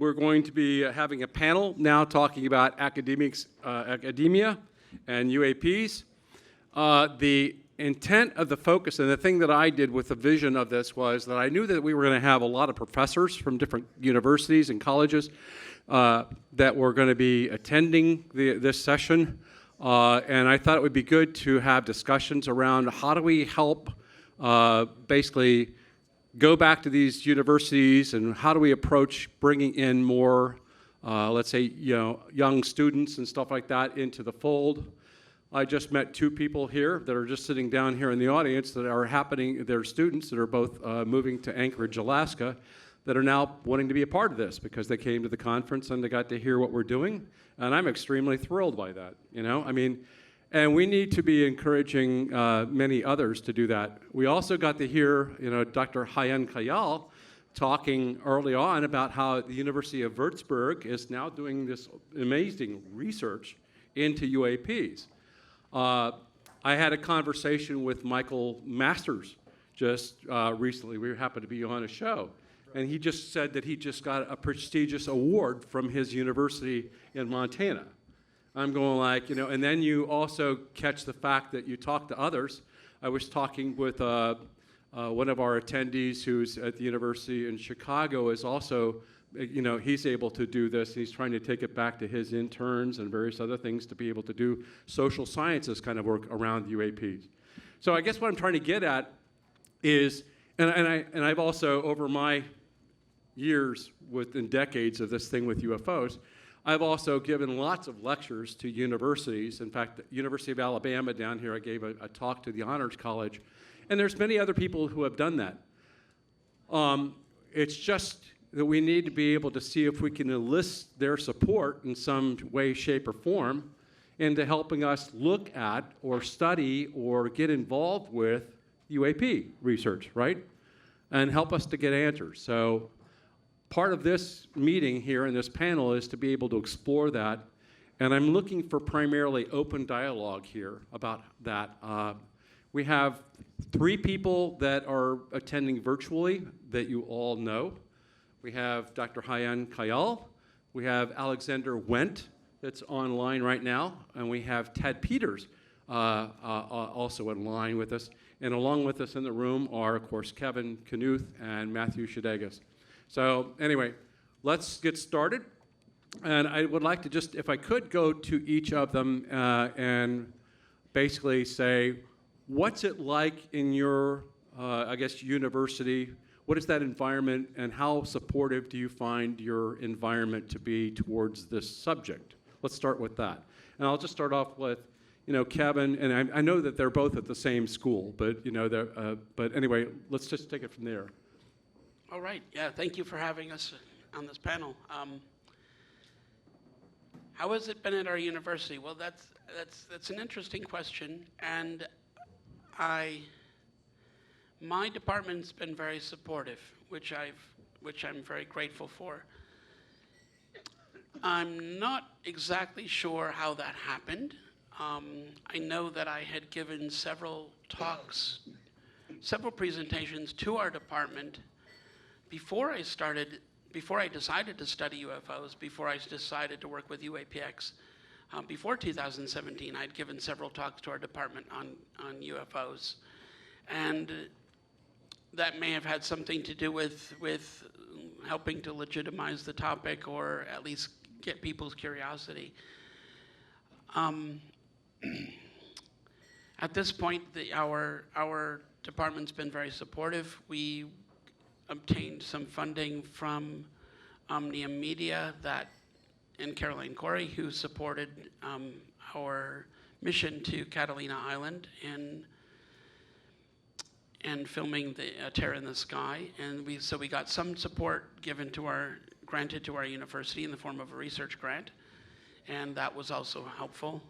we're going to be having a panel now talking about academia and UAPs. The intent of the focus, and the thing that I did with the vision of this, was that I knew that we were going to have a lot of professors from different universities and colleges that were going to be attending this session. And I thought it would be good to have discussions around how do we help basically go back to these universities, and how do we approach bringing in more, let's say, young students and stuff like that into the fold. I just met two people here that are just sitting down here in the audience that are they're students that are both moving to Anchorage, Alaska, that are now wanting to be a part of this because they came to the conference and they got to hear what we're doing. And I'm extremely thrilled by that, and we need to be encouraging many others to do that. We also got to hear, Dr. Hakan Kayal talking early on about how the University of Würzburg is now doing this amazing research into UAPs. I had a conversation with Michael Masters just recently. We happened to be on a show. And he just said that he just got a prestigious award from his university in Montana. I'm going like, and then you also catch the fact that you talk to others. I was talking with one of our attendees who's at the university in Chicago is also, he's able to do this. He's trying to take it back to his interns and various other things to be able to do social sciences kind of work around UAPs. So I guess what I'm trying to get at is, and I've also, over my years and decades of this thing with UFOs, I've also given lots of lectures to universities. In fact, the University of Alabama down here, I gave a talk to the Honors College, and there's many other people who have done that. It's just that we need to be able to see if we can enlist their support in some way, shape, or form into helping us look at or study or get involved with UAP research, right? And help us to get answers. So part of this meeting here in this panel is to be able to explore that, and I'm looking for primarily open dialogue here about that. We have 3 people that are attending virtually that you all know. We have Dr. Hakan Kayal, we have Alexander Wendt that's online right now, and we have Ted Peters also in line with us. And along with us in the room are, of course, Kevin Knuth and Matthew Szydagis. So anyway, let's get started. And I would like to just, if I could, go to each of them and basically say, what's it like in your, university? What is that environment, and how supportive do you find your environment to be towards this subject? Let's start with that. And I'll just start off with, Kevin, and I know that they're both at the same school, but but anyway, let's just take it from there. All right. Yeah. Thank you for having us on this panel. How has it been at our university? Well, that's an interesting question, and my department's been very supportive, which I'm very grateful for. I'm not exactly sure how that happened. I know that I had given several talks, several presentations to our department before I decided to study UFOs, before I decided to work with UAPX. Before 2017, I'd given several talks to our department on UFOs. And that may have had something to do with helping to legitimize the topic, or at least get people's curiosity. At this point, our department's been very supportive. We obtained some funding from Omnium Media and Caroline Corey, who supported our mission to Catalina Island and filming the Terror in the Sky. And we got some support granted to our university in the form of a research grant, and that was also helpful.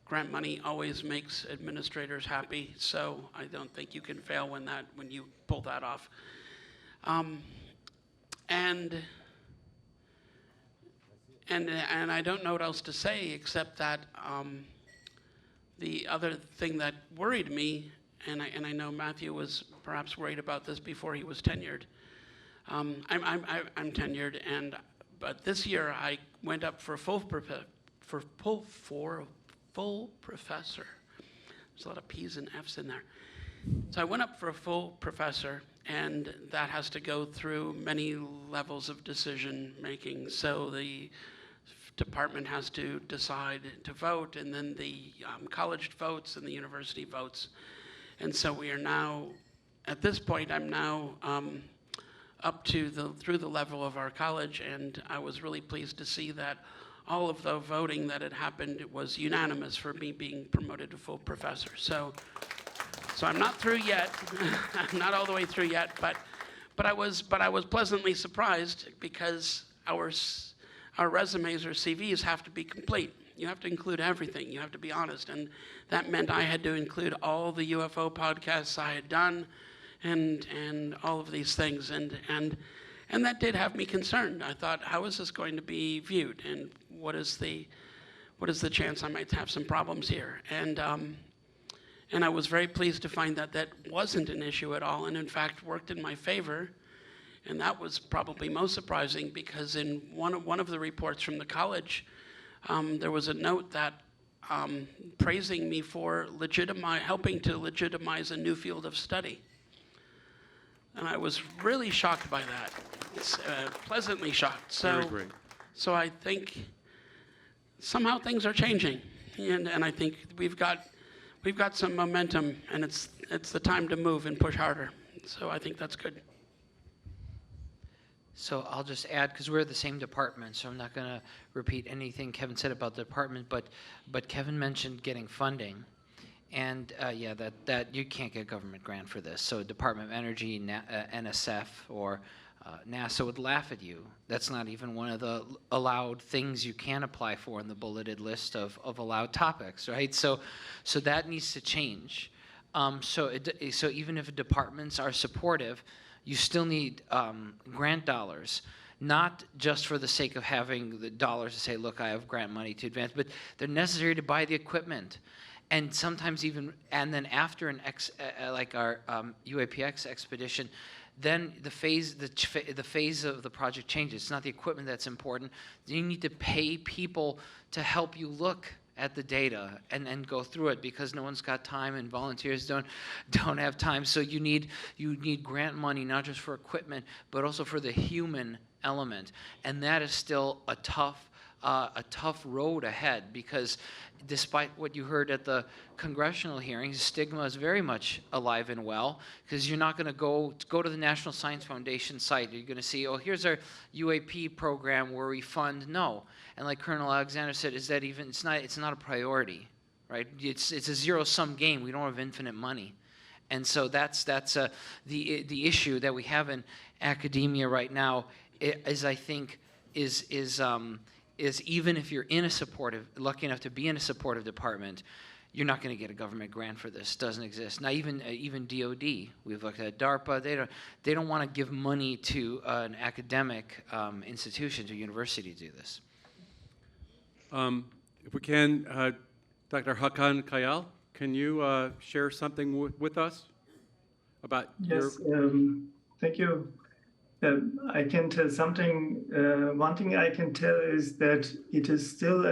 Grant money always makes administrators happy, so I don't think you can fail when you pull that off. And I don't know what else to say except that the other thing that worried me, and I know Matthew was perhaps worried about this before he was tenured, I'm tenured, but this year I went up for full professor. There's a lot of P's and F's in there. So I went up for a full professor, and that has to go through many levels of decision making. So the department has to decide to vote, and then the college votes and the university votes. And so we are now, at this point, I'm now up to through the level of our college, and I was really pleased to see that all of the voting that had happened was unanimous for me being promoted to full professor. So I'm not through yet. I'm not all the way through yet, but I was pleasantly surprised because our resumes or CVs have to be complete. You have to include everything. You have to be honest, and that meant I had to include all the UFO podcasts I had done, and all of these things, and that did have me concerned. I thought, how is this going to be viewed, and what is the chance I might have some problems here? And I was very pleased to find that that wasn't an issue at all, and in fact worked in my favor. And that was probably most surprising, because in one of the reports from the college, there was a note that praising me for helping to legitimize a new field of study. And I was really shocked by that. Pleasantly shocked. Very great. So I think somehow things are changing, and I think we've got some momentum, and it's the time to move and push harder. So I think that's good. So I'll just add, because we're the same department, so I'm not going to repeat anything Kevin said about the department, but Kevin mentioned getting funding, and yeah, that you can't get a government grant for this. So Department of Energy, NSF, or NASA would laugh at you. That's not even one of the allowed things you can apply for in the bulleted list of allowed topics, right? So that needs to change. So even if departments are supportive, you still need grant dollars, not just for the sake of having the dollars to say, look, I have grant money to advance, but they're necessary to buy the equipment. And sometimes even, and then after like our UAPX expedition, then the phase of the project changes. It's not the equipment that's important. You need to pay people to help you look at the data and go through it, because no one's got time, and volunteers don't have time. So you need grant money, not just for equipment, but also for the human element. And that is still a tough road ahead, because despite what you heard at the congressional hearings, stigma is very much alive and well, because you're not going to go to the National Science Foundation site. You're going to see, oh, here's our UAP program where we fund. No. And like Colonel Alexander said, is that even, it's not a priority, right? It's a zero-sum game. We don't have infinite money. And so that's the issue that we have in academia right now, is I think is even if you're in lucky enough to be in a supportive department, you're not going to get a government grant for this. It doesn't exist. Now even DOD, we've looked at DARPA. They don't want to give money to an academic institution, to university, to do this. If we can, Dr. Hakan Kayal, can you share something with us about Yes, thank you. I can tell something. One thing I can tell is that it is still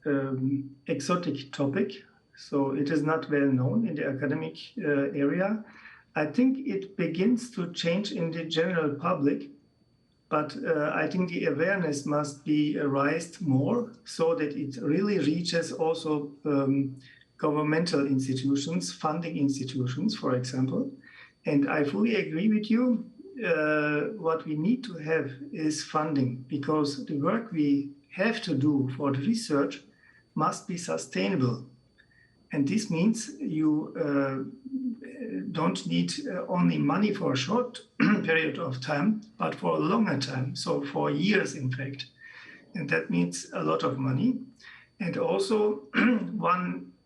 an exotic topic, so it is not well known in the academic area. I think it begins to change in the general public, but I think the awareness must be raised more, so that it really reaches also governmental institutions, funding institutions, for example. And I fully agree with you. What we need to have is funding, because the work we have to do for the research must be sustainable. And this means you don't need only money for a short period of time, but for a longer time, so for years, in fact. And that means a lot of money. And also,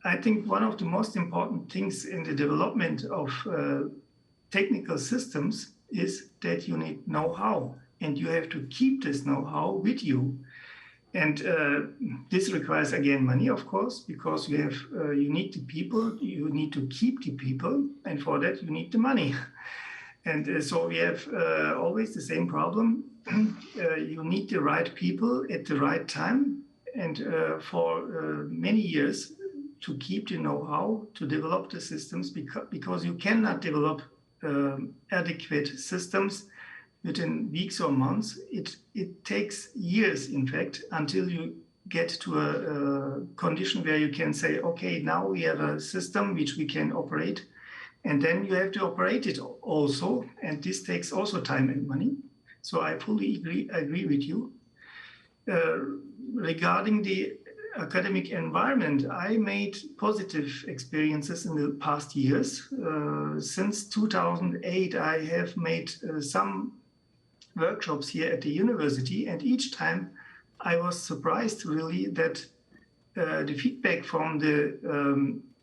I think one of the most important things in the development of technical systems is that you need know-how, and you have to keep this know-how with you. And this requires, again, money, of course, because you need the people, you need to keep the people, and for that you need the money. And so we have always the same problem. You need the right people at the right time. And for many years, to keep the know-how, to develop the systems, because you cannot develop adequate systems within weeks or months. It takes years, in fact, until you get to a condition where you can say, okay, now we have a system which we can operate, and then you have to operate it also, and this takes also time and money. So I fully agree with you. Regarding the academic environment, I made positive experiences in the past years. Since 2008, I have made some workshops here at the university, and each time I was surprised really that the feedback from the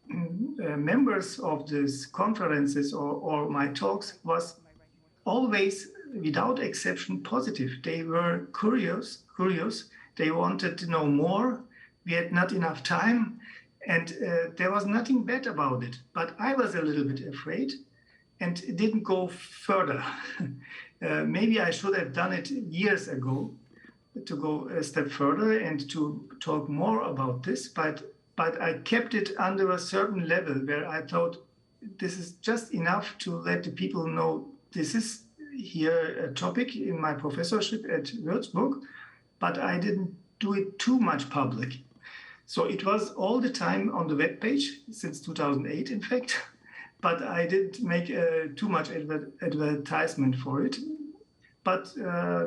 members of these conferences or my talks was always, without exception, positive. They were curious. They wanted to know more. We had not enough time, and there was nothing bad about it. But I was a little bit afraid and didn't go further. Maybe I should have done it years ago, to go a step further and to talk more about this. But I kept it under a certain level where I thought this is just enough to let the people know this is here a topic in my professorship at Würzburg, but I didn't do it too much public. So it was all the time on the web page since 2008, in fact, but I didn't make too much advertisement for it. But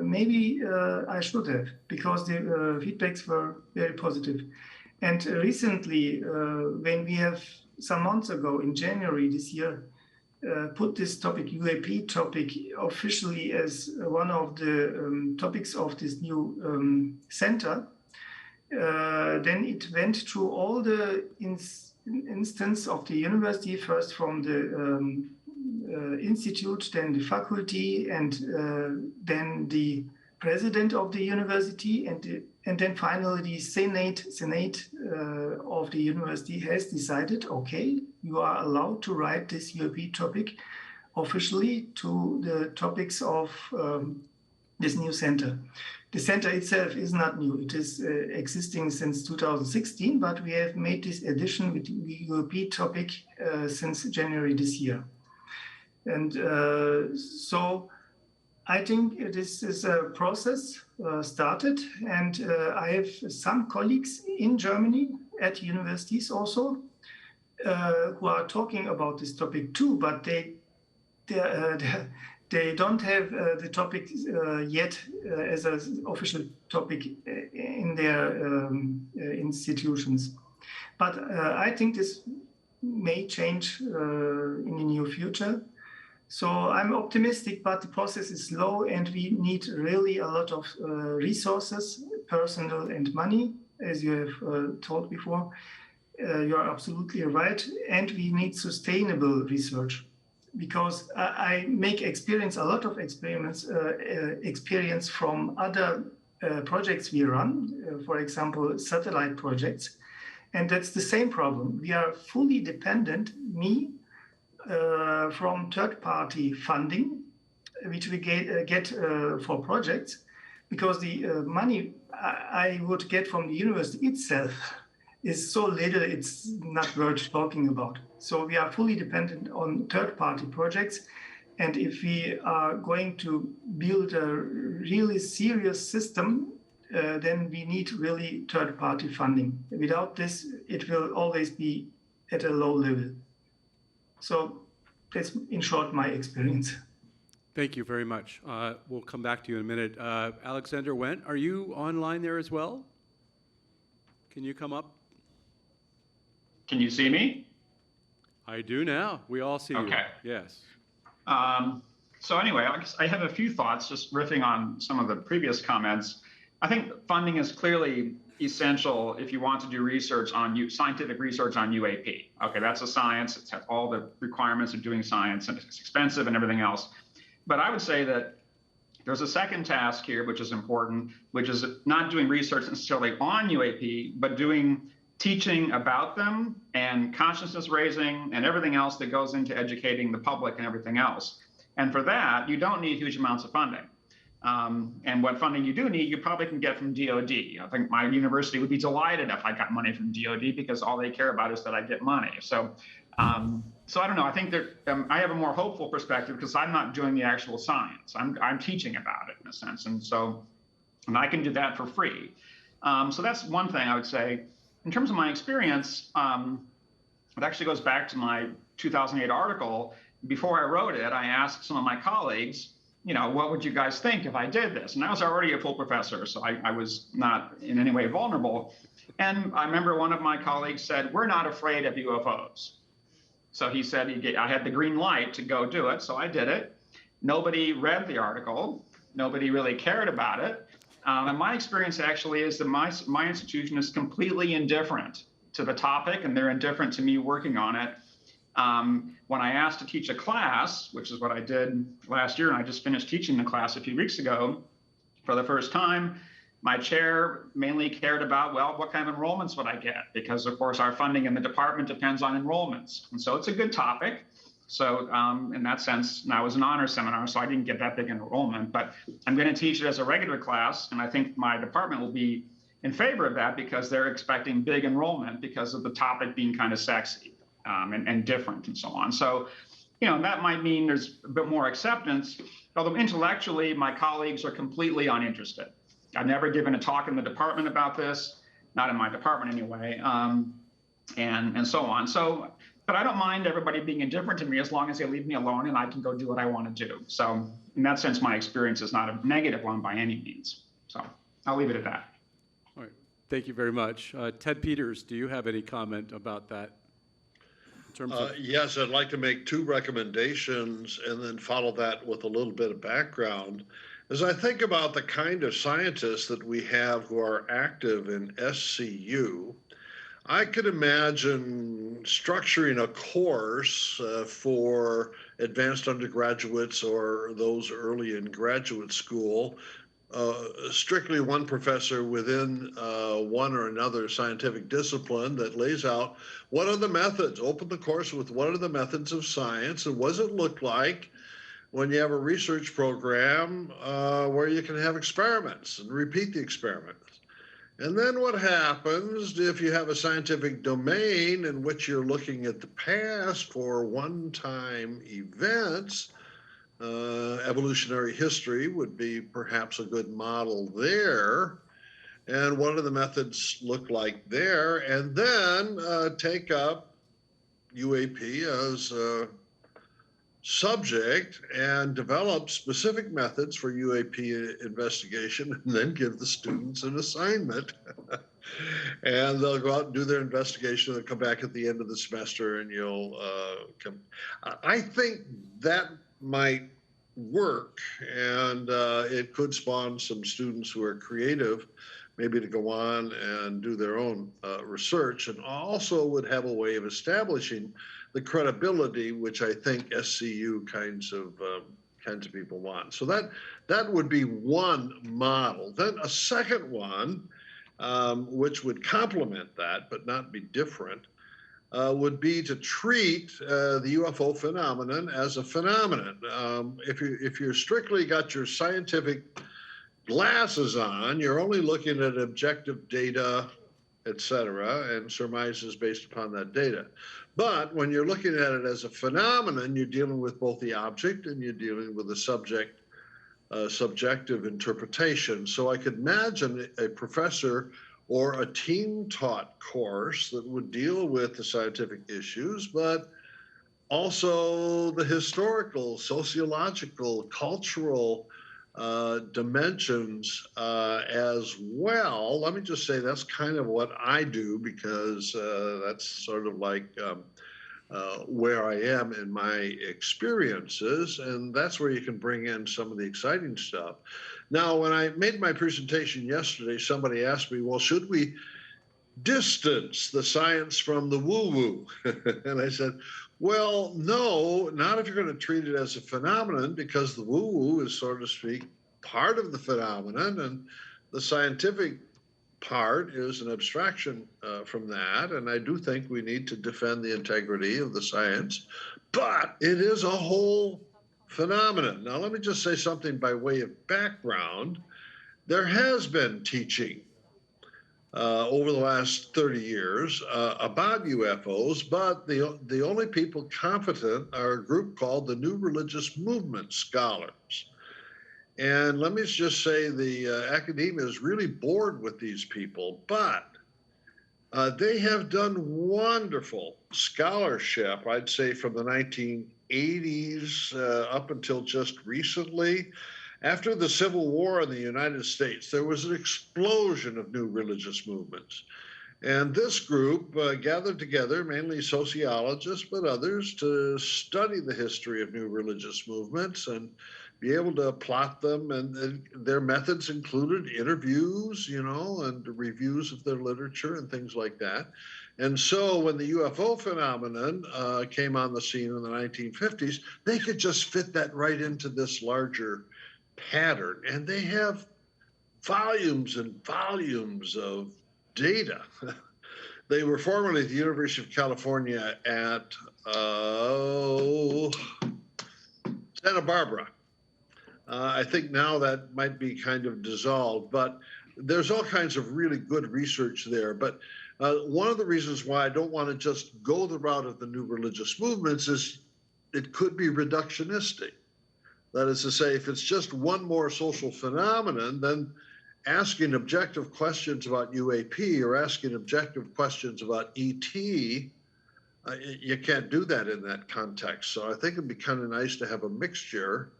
maybe I should have, because the feedbacks were very positive. And recently, when we have some months ago, in January this year, put this topic, UAP topic, officially as one of the topics of this new center, then it went through all the instance of the university, first from the institute, then the faculty, and then the president of the university, and then finally the senate of the university has decided, okay, you are allowed to write this UAP topic officially to the topics of this new center. The center itself is not new. It is existing since 2016, but we have made this addition with the UAP topic since January this year. And so I think this is a process started, and I have some colleagues in Germany at universities also who are talking about this topic too, but they don't have the topic yet as an official topic in their institutions. But I think this may change in the near future. So I'm optimistic, but the process is slow, and we need really a lot of resources, personnel and money, as you have told before. You're absolutely right. And we need sustainable research, because I make a lot of experience from other projects we run, for example, satellite projects. And that's the same problem. We are fully dependent, from third-party funding, which we get for projects, because the money I would get from the university itself is so little, it's not worth talking about. So we are fully dependent on third-party projects. And if we are going to build a really serious system, then we need really third-party funding. Without this, it will always be at a low level. So that's, in short, my experience. Thank you very much. We'll come back to you in a minute. Alexander Wendt, are you online there as well? Can you come up? Can you see me? I do now. We all see you. Okay. Yes. So anyway, I have a few thoughts, just riffing on some of the previous comments. I think funding is clearly essential if you want to do research on scientific research on UAP. Okay, that's a science. It has all the requirements of doing science, and it's expensive and everything else. But I would say that there's a second task here, which is important, which is not doing research necessarily on UAP, but doing teaching about them and consciousness raising and everything else that goes into educating the public and everything else. And for that, you don't need huge amounts of funding. And what funding you do need, you probably can get from DoD. I think my university would be delighted if I got money from DoD because all they care about is that I get money. So I don't know. I think that I have a more hopeful perspective because I'm not doing the actual science. I'm teaching about it in a sense, and I can do that for free. So that's one thing I would say. In terms of my experience, it actually goes back to my 2008 article. Before I wrote it, I asked some of my colleagues, what would you guys think if I did this? And I was already a full professor, so I was not in any way vulnerable. And I remember one of my colleagues said, "We're not afraid of UFOs." So he said I had the green light to go do it, so I did it. Nobody read the article. Nobody really cared about it. And my experience actually is that my institution is completely indifferent to the topic, and they're indifferent to me working on it. When I asked to teach a class, which is what I did last year, and I just finished teaching the class a few weeks ago for the first time, my chair mainly cared about, well, what kind of enrollments would I get? Because, of course, our funding in the department depends on enrollments. And so it's a good topic. So in that sense, now it was an honor seminar, so I didn't get that big enrollment. But I'm going to teach it as a regular class, and I think my department will be in favor of that because they're expecting big enrollment because of the topic being kind of sexy. And different and so on. So, that might mean there's a bit more acceptance, although intellectually, my colleagues are completely uninterested. I've never given a talk in the department about this, not in my department anyway, and so on. So, but I don't mind everybody being indifferent to me as long as they leave me alone and I can go do what I want to do. So in that sense, my experience is not a negative one by any means. So I'll leave it at that. All right. Thank you very much. Ted Peters, do you have any comment about that? Yes, I'd like to make two recommendations and then follow that with a little bit of background. As I think about the kind of scientists that we have who are active in SCU, I could imagine structuring a course for advanced undergraduates or those early in graduate school, strictly one professor within one or another scientific discipline that lays out what are the methods, open the course with what are the methods of science and what does it look like when you have a research program where you can have experiments and repeat the experiments. And then what happens if you have a scientific domain in which you're looking at the past for one-time events. Evolutionary history would be perhaps a good model there. And what do the methods look like there? And then take up UAP as a subject and develop specific methods for UAP investigation and then give the students an assignment. And they'll go out and do their investigation and come back at the end of the semester and you'll come. I think that might work, and it could spawn some students who are creative, maybe to go on and do their own research, and also would have a way of establishing the credibility which I think SCU kinds of people want. So that would be one model. Then a second one, which would complement that but not be different, would be to treat the UFO phenomenon as a phenomenon. If you're strictly got your scientific glasses on, you're only looking at objective data, et cetera, and surmises based upon that data. But when you're looking at it as a phenomenon, you're dealing with both the object and you're dealing with the subject, subjective interpretation. So I could imagine a professor or a team-taught course that would deal with the scientific issues, but also the historical, sociological, cultural dimensions as well. Let me just say that's kind of what I do because that's sort of like where I am in my experiences, and that's where you can bring in some of the exciting stuff. Now, when I made my presentation yesterday, somebody asked me, well, should we distance the science from the woo-woo? And I said, well, no, not if you're going to treat it as a phenomenon, because the woo-woo is, so to speak, part of the phenomenon, and the scientific part is an abstraction from that. And I do think we need to defend the integrity of the science, but it is a whole phenomenon. Now, let me just say something by way of background. There has been teaching over the last 30 years about UFOs, but the only people competent are a group called the New Religious Movement Scholars. And let me just say the academia is really bored with these people, but they have done wonderful scholarship, I'd say from the 1980s up until just recently. After the Civil War in the United States, there was an explosion of new religious movements. And this group gathered together, mainly sociologists, but others, to study the history of new religious movements and be able to plot them. And their methods included interviews, and reviews of their literature and things like that. And so when the UFO phenomenon came on the scene in the 1950s, they could just fit that right into this larger pattern. And they have volumes and volumes of data. They were formerly at the University of California at Santa Barbara. I think now that might be kind of dissolved, but there's all kinds of really good research there. But one of the reasons why I don't want to just go the route of the new religious movements is it could be reductionistic. That is to say, if it's just one more social phenomenon, then asking objective questions about UAP or asking objective questions about ET, you can't do that in that context. So I think it'd be kind of nice to have a mixture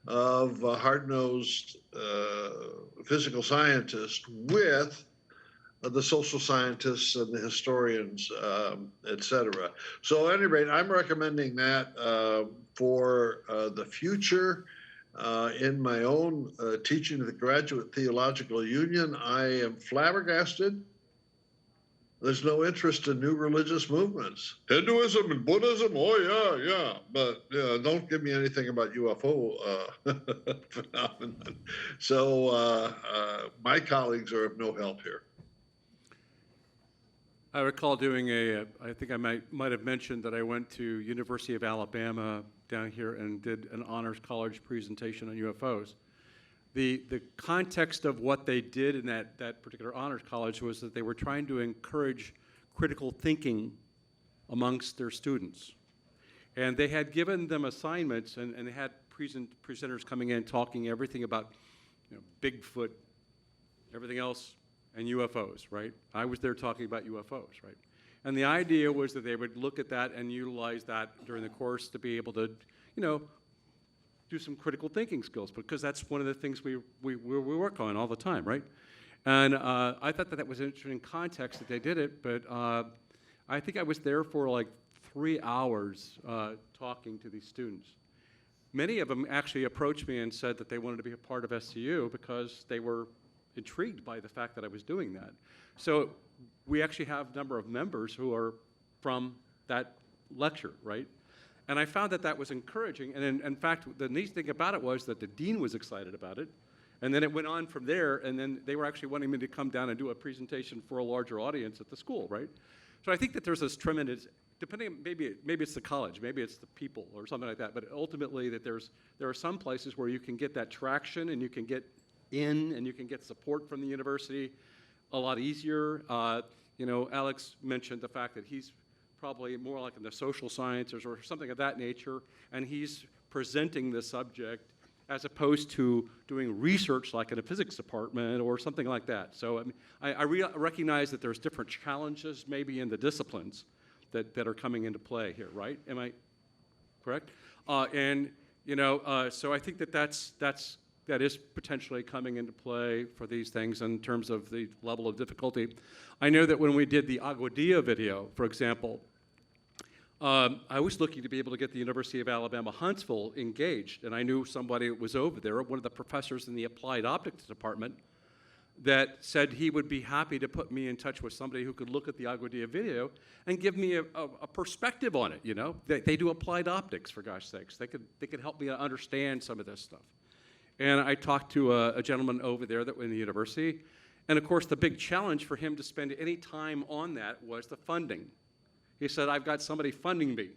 of hard-nosed physical scientists with the social scientists and the historians, et cetera. So at any rate, I'm recommending that for the future. In my own teaching of the Graduate Theological Union, I am flabbergasted. There's no interest in new religious movements. Hinduism and Buddhism, oh yeah. But don't give me anything about UFO phenomenon. So my colleagues are of no help here. I recall doing I think I might have mentioned that I went to University of Alabama down here and did an honors college presentation on UFOs. The context of what they did in that particular honors college was that they were trying to encourage critical thinking amongst their students. And they had given them assignments, and they had presenters coming in talking everything about Bigfoot, everything else, and UFOs, right? I was there talking about UFOs, right? And the idea was that they would look at that and utilize that during the course to be able to, do some critical thinking skills, because that's one of the things we work on all the time, right? And I thought that was an interesting context that they did it, but I think I was there for like 3 hours talking to these students. Many of them actually approached me and said that they wanted to be a part of SCU because they were intrigued by the fact that I was doing that. So we actually have a number of members who are from that lecture, right? And I found that was encouraging. And in fact, the neat thing about it was that the dean was excited about it. And then it went on from there, and then they were actually wanting me to come down and do a presentation for a larger audience at the school, right? So I think that there's this tremendous, depending, maybe it's the college, maybe it's the people or something like that, but ultimately that there are some places where you can get that traction and you can get in and you can get support from the university a lot easier. Alex mentioned the fact that he's probably more like in the social sciences or something of that nature, and he's presenting the subject as opposed to doing research like in a physics department or something like that. So I recognize that there's different challenges maybe in the disciplines that are coming into play here, right? Am I correct? So I think that is potentially coming into play for these things in terms of the level of difficulty. I know that when we did the Aguadilla video, for example, I was looking to be able to get the University of Alabama Huntsville engaged, and I knew somebody that was over there, one of the professors in the applied optics department, that said he would be happy to put me in touch with somebody who could look at the Aguadilla video and give me a perspective on it. They do applied optics, for gosh sakes. They could help me understand some of this stuff. And I talked to a gentleman over there that was in the university, and of course the big challenge for him to spend any time on that was the funding. He said, I've got somebody funding me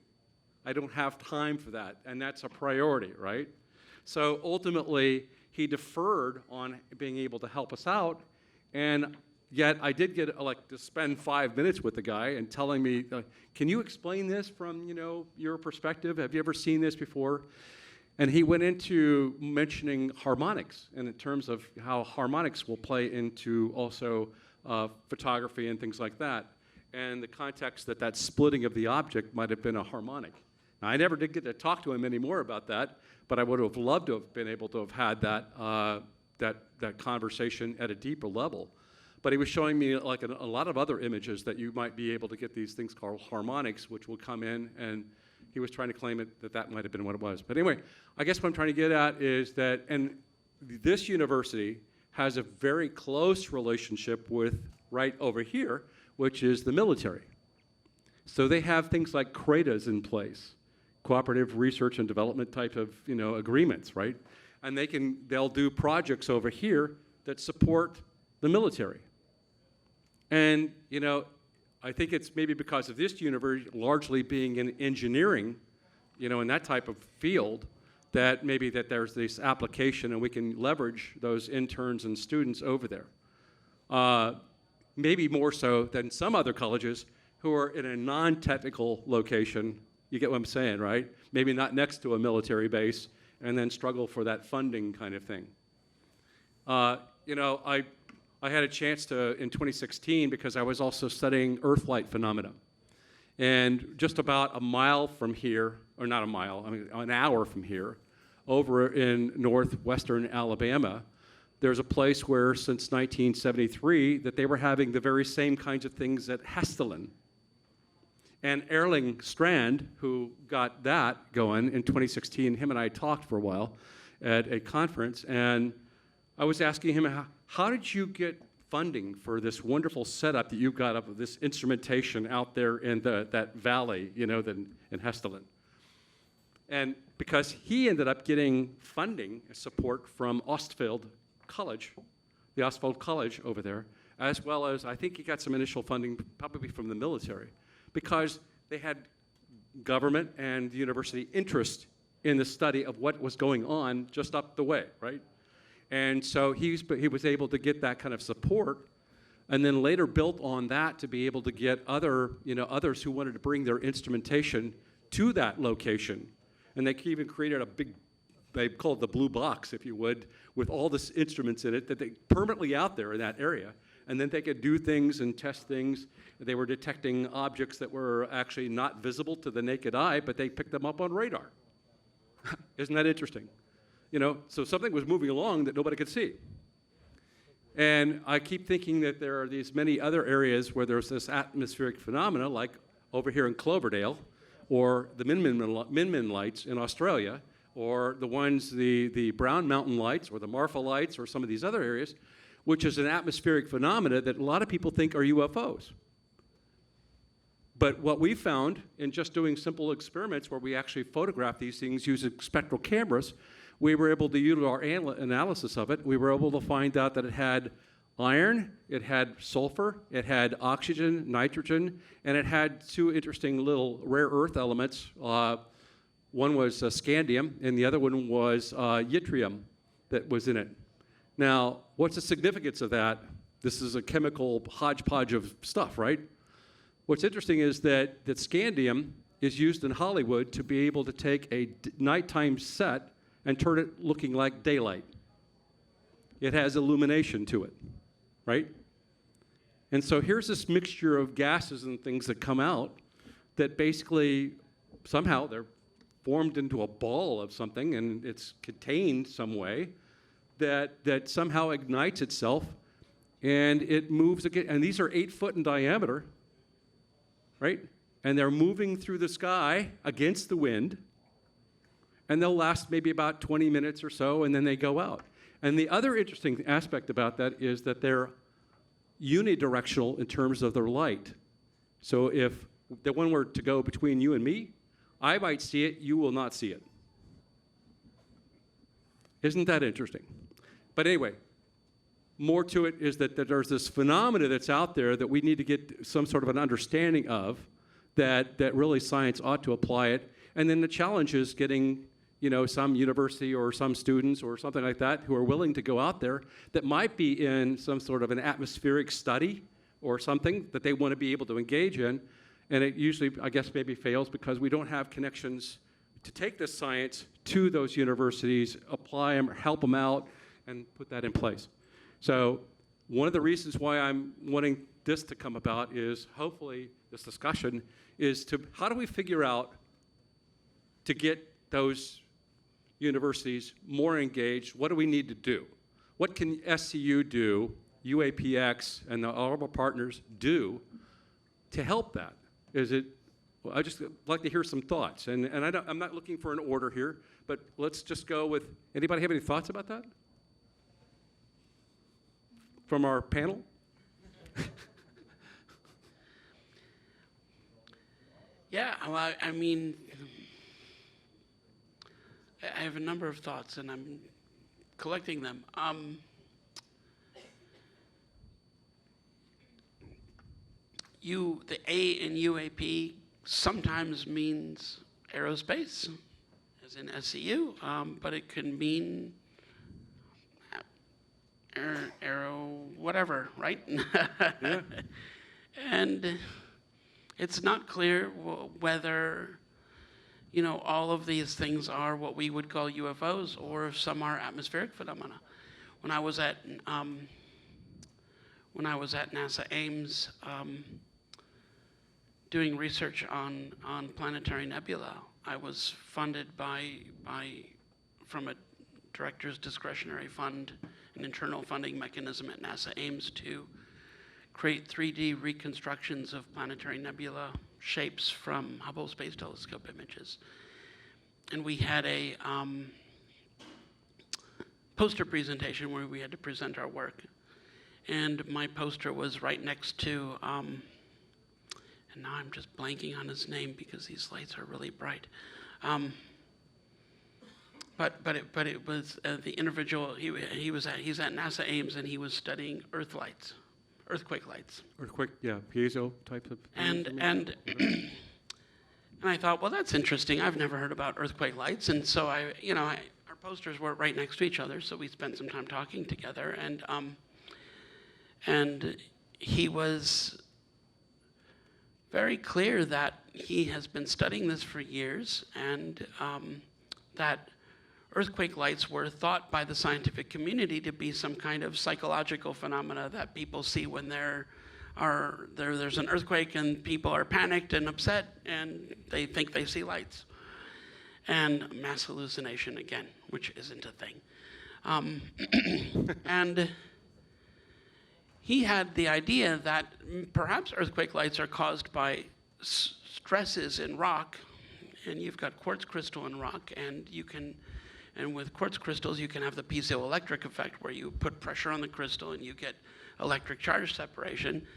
I don't have time for that, and that's a priority, right? So ultimately, he deferred on being able to help us out, and yet I did get to spend 5 minutes with the guy and telling me, can you explain this from your perspective? Have you ever seen this before? And he went into mentioning harmonics, and in terms of how harmonics will play into also photography and things like that, and the context that splitting of the object might have been a harmonic. Now, I never did get to talk to him anymore about that, but I would have loved to have been able to have had that conversation at a deeper level. But he was showing me a lot of other images that you might be able to get these things called harmonics, which will come in, and he was trying to claim that might have been what it was. But anyway, I guess what I'm trying to get at is that, and this university has a very close relationship with right over here, which is the military. So they have things like CRADAs in place, cooperative research and development type of agreements, right? And they'll do projects over here that support the military. And I think it's maybe because of this university largely being in engineering, in that type of field, that maybe that there's this application and we can leverage those interns and students over there. Maybe more so than some other colleges who are in a non-technical location. You get what I'm saying, right? Maybe not next to a military base and then struggle for that funding kind of thing. I had a chance to, in 2016, because I was also studying Earth-light phenomena. And just about a mile from here, or not a mile, I mean an hour from here, over in northwestern Alabama, there's a place where since 1973 that they were having the very same kinds of things at Hesselen. And Erling Strand, who got that going in 2016, him and I talked for a while at a conference, and I was asking him, how did you get funding for this wonderful setup that you've got of this instrumentation out there in that valley, in Hesselen? And because he ended up getting funding support from Ostfeld College, the Ostfeld College over there, as well as I think he got some initial funding probably from the military, because they had government and the university interest in the study of what was going on just up the way, right? And so he was able to get that kind of support, and then later built on that to be able to get others who wanted to bring their instrumentation to that location. And they even created a big, they call it the blue box, if you would, with all the instruments in it that they permanently out there in that area. And then they could do things and test things. They were detecting objects that were actually not visible to the naked eye, but they picked them up on radar. Isn't that interesting? So something was moving along that nobody could see. And I keep thinking that there are these many other areas where there's this atmospheric phenomena, like over here in Cloverdale, or the Min lights in Australia, or the Brown Mountain lights, or the Marfa lights, or some of these other areas, which is an atmospheric phenomena that a lot of people think are UFOs. But what we found in just doing simple experiments where we actually photograph these things using spectral cameras, we were able to use our analysis of it. We were able to find out that it had iron, it had sulfur, it had oxygen, nitrogen, and it had two interesting little rare earth elements. One was scandium, and the other one was yttrium that was in it. Now, what's the significance of that? This is a chemical hodgepodge of stuff, right? What's interesting is that scandium is used in Hollywood to be able to take a nighttime set and turn it looking like daylight. It has illumination to it, right? And so here's this mixture of gases and things that come out that basically somehow they're formed into a ball of something, and it's contained some way that somehow ignites itself, and it moves again. And these are 8 foot in diameter, right? And they're moving through the sky against the wind, and they'll last maybe about 20 minutes or so, and then they go out. And the other interesting aspect about that is that they're unidirectional in terms of their light. So if the one were to go between you and me, I might see it, you will not see it. Isn't that interesting? But anyway, more to it is that there's this phenomena that's out there that we need to get some sort of an understanding of, that really science ought to apply it. And then the challenge is getting, some university or some students or something like that who are willing to go out there that might be in some sort of an atmospheric study or something that they want to be able to engage in. And it usually, I guess, maybe fails because we don't have connections to take this science to those universities, apply them, or help them out, and put that in place. So one of the reasons why I'm wanting this to come about is hopefully this discussion is to how do we figure out to get those universities more engaged? What do we need to do? What can SCU do, UAPX and all of our partners do to help that? Well, I just like to hear some thoughts. And I'm not looking for an order here, but let's just go with, anybody have any thoughts about that? From our panel? Yeah, well, I mean, I have a number of thoughts, and I'm collecting them. The A in UAP sometimes means aerospace, as in SCU, but it can mean aero whatever, right? Yeah. And it's not clear whether all of these things are what we would call UFOs, or if some are atmospheric phenomena. When I was at NASA Ames doing research on planetary nebula, I was funded from a director's discretionary fund, an internal funding mechanism at NASA Ames to create 3D reconstructions of planetary nebula shapes from Hubble Space Telescope images. And we had a poster presentation where we had to present our work. And my poster was right next to, and now I'm just blanking on his name because these lights are really bright. But it was the individual, he's at NASA Ames, and he was studying earthquake lights. Earthquake, yeah, piezo type of. And I thought, well, that's interesting. I've never heard about earthquake lights, and so our posters were right next to each other, so we spent some time talking together, and he was very clear that he has been studying this for years, and that earthquake lights were thought by the scientific community to be some kind of psychological phenomena that people see when there's an earthquake and people are panicked and upset and they think they see lights. And mass hallucination again, which isn't a thing. And he had the idea that perhaps earthquake lights are caused by stresses in rock, and you've got quartz crystal in rock, and with quartz crystals, you can have the piezoelectric effect where you put pressure on the crystal and you get electric charge separation.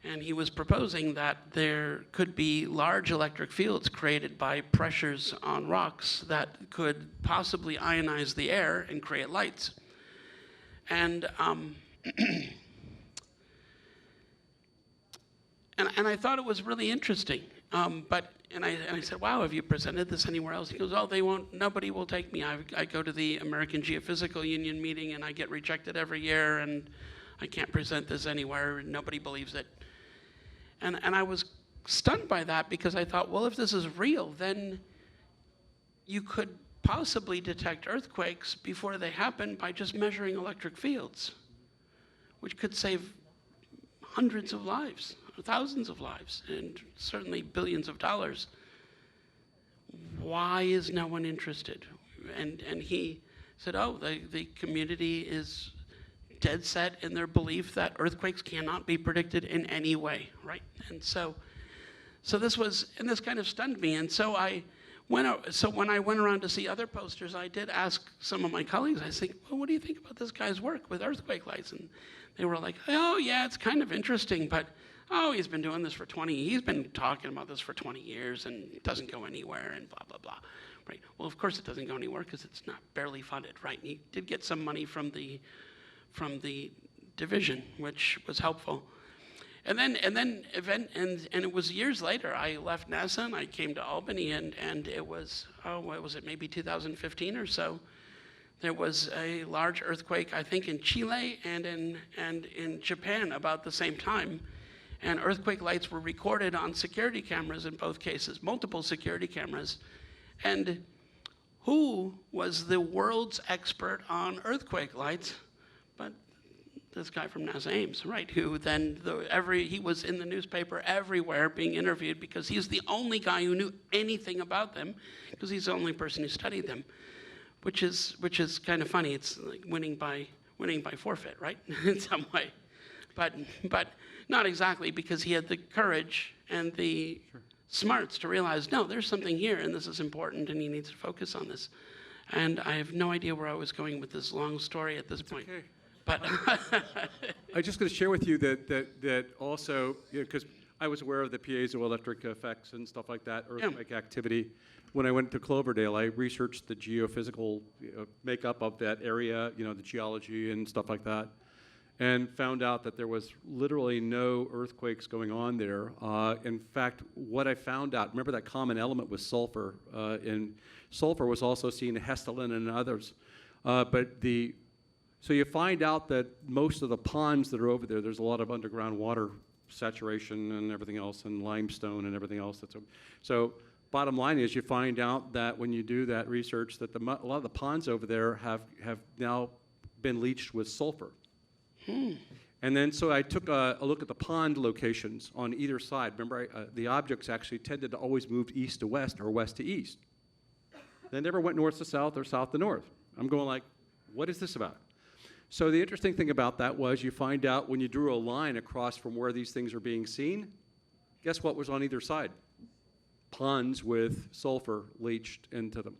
And he was proposing that there could be large electric fields created by pressures on rocks that could possibly ionize the air and create lights. And and I thought it was really interesting. And I said, wow, have you presented this anywhere else? He goes, oh, nobody will take me. I go to the American Geophysical Union meeting and I get rejected every year, and I can't present this anywhere, nobody believes it. And I was stunned by that because I thought, well, if this is real, then you could possibly detect earthquakes before they happen by just measuring electric fields, which could save hundreds of lives, thousands of lives, and certainly billions of dollars. Why is no one interested? And he said, oh, the community is dead set in their belief that earthquakes cannot be predicted in any way, right? And so this kind of stunned me. And so when I went around to see other posters, I did ask some of my colleagues, I said, well, what do you think about this guy's work with earthquake lights? And they were like, oh, yeah, it's kind of interesting, but he's been doing this he's been talking about this for 20 years and it doesn't go anywhere and blah, blah, blah, right? Well, of course it doesn't go anywhere because it's not barely funded, right? And he did get some money from the division, which was helpful. And it was years later, I left NASA and I came to Albany, and it was, what was it, maybe 2015 or so. There was a large earthquake, I think in Chile and in Japan about the same time. And earthquake lights were recorded on security cameras in both cases, multiple security cameras. And who was the world's expert on earthquake lights but this guy from NASA Ames, right? Who then, he was in the newspaper everywhere being interviewed because he's the only guy who knew anything about them, because he's the only person who studied them, which is kind of funny. It's like winning by forfeit, right? In some way, but not exactly, because he had the courage and the smarts to realize, no, there's something here, and this is important, and he needs to focus on this. And I have no idea where I was going with this long story at this point. Okay. But I'm just going to share with you that also, because I was aware of the piezoelectric effects and stuff like that, earthquake activity. When I went to Cloverdale, I researched the geophysical makeup of that area, the geology and stuff like that, and found out that there was literally no earthquakes going on there. In fact, what I found out, remember that common element was sulfur, and sulfur was also seen in Hesselen and others. So you find out that most of the ponds that are over there, there's a lot of underground water saturation and everything else, and limestone and everything else. So bottom line is, you find out that when you do that research, that a lot of the ponds over there have now been leached with sulfur. And then so I took a look at the pond locations on either side. Remember, the objects actually tended to always move east to west or west to east. They never went north to south or south to north. I'm going like, what is this about? So the interesting thing about that was, you find out when you drew a line across from where these things are being seen, guess what was on either side? Ponds with sulfur leached into them.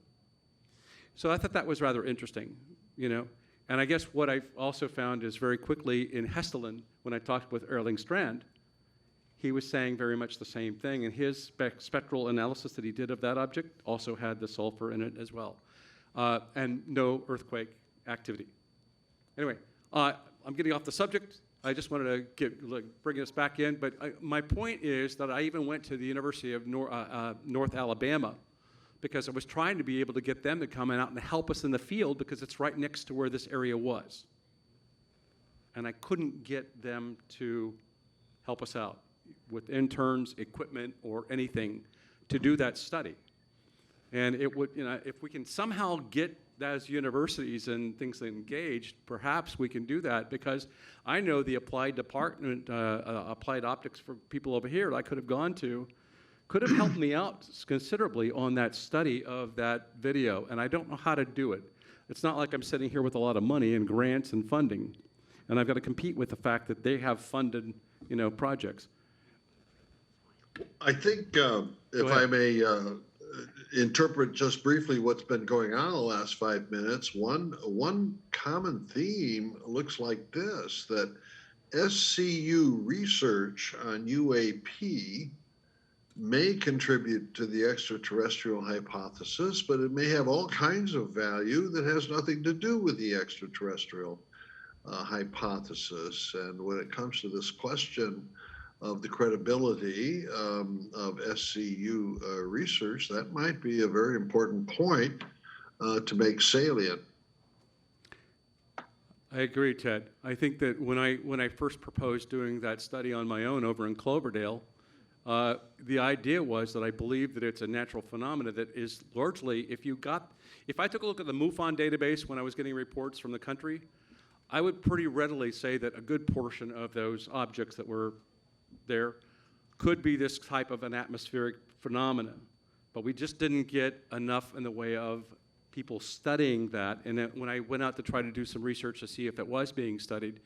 So I thought that was rather interesting, And I guess what I've also found is, very quickly in Hesselen, when I talked with Erling Strand, he was saying very much the same thing, and his spectral analysis that he did of that object also had the sulfur in it as well, and no earthquake activity. Anyway, I'm getting off the subject. I just wanted to bring us back in, but my point is that I even went to the University of North Alabama, because I was trying to be able to get them to come out and help us in the field, because it's right next to where this area was. And I couldn't get them to help us out with interns, equipment, or anything to do that study. And it would, if we can somehow get those universities and things engaged, perhaps we can do that, because I know the applied department, applied optics for people over here that I could have gone to, could have helped me out considerably on that study of that video, and I don't know how to do it. It's not like I'm sitting here with a lot of money and grants and funding, and I've got to compete with the fact that they have funded, projects. I think, if I may interpret just briefly what's been going on in the last 5 minutes, one common theme looks like this: that SCU research on UAP may contribute to the extraterrestrial hypothesis, but it may have all kinds of value that has nothing to do with the extraterrestrial hypothesis. And when it comes to this question of the credibility of SCU research, that might be a very important point to make salient. I agree, Ted. I think that when I first proposed doing that study on my own over in Cloverdale, the idea was that I believe that it's a natural phenomena that is largely, if I took a look at the MUFON database when I was getting reports from the country, I would pretty readily say that a good portion of those objects that were there could be this type of an atmospheric phenomenon. But we just didn't get enough in the way of people studying that. And then when I went out to try to do some research to see if it was being studied,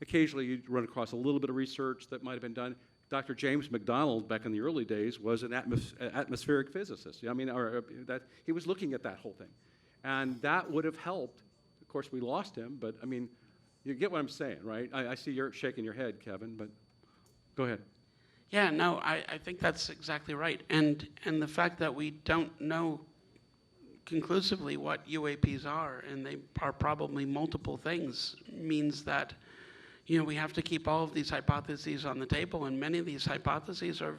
occasionally you'd run across a little bit of research that might have been done. Dr. James McDonald, back in the early days, was an atmospheric physicist. That he was looking at that whole thing. And that would have helped. Of course, we lost him, but you get what I'm saying, right? I see you're shaking your head, Kevin, but go ahead. yeah, no, I think that's exactly right. And the fact that we don't know conclusively what UAPs are, and they are probably multiple things, means that you know, we have to keep all of these hypotheses on the table, and many of these hypotheses are,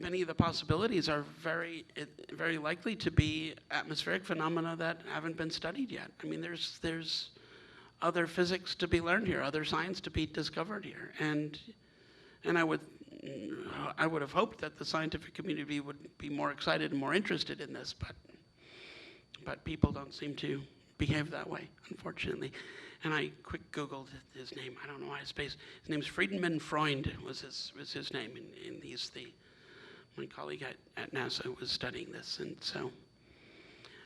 many of the possibilities are very likely to be atmospheric phenomena that haven't been studied yet. I mean, there's other physics to be learned here, other science to be discovered here, and I would have hoped that the scientific community would be more excited and more interested in this, but people don't seem to behave that way, unfortunately. And I quick Googled his name. I don't know why his name's Friedemann Freund was his name, and he's my colleague at NASA was studying this, and so.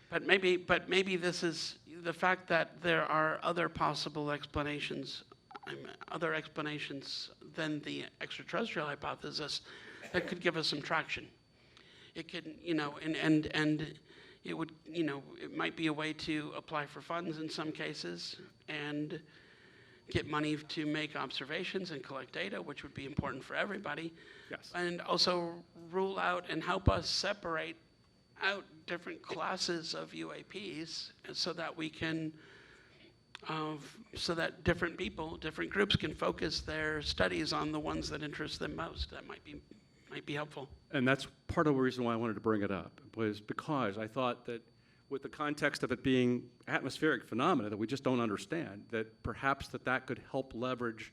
But maybe this is the fact that there are other possible explanations, other explanations than the extraterrestrial hypothesis that could give us some traction. It could, you know, and it would, you know, it might be a way to apply for funds in some cases and get money to make observations and collect data, which would be important for everybody. Yes. And also rule out and help us separate out different classes of UAPs so that we can, so that different people, different groups can focus their studies on the ones that interest them most. That might be helpful. And that's part of the reason why I wanted to bring it up, was because I thought that with the context of it being atmospheric phenomena that we just don't understand, that perhaps that could help leverage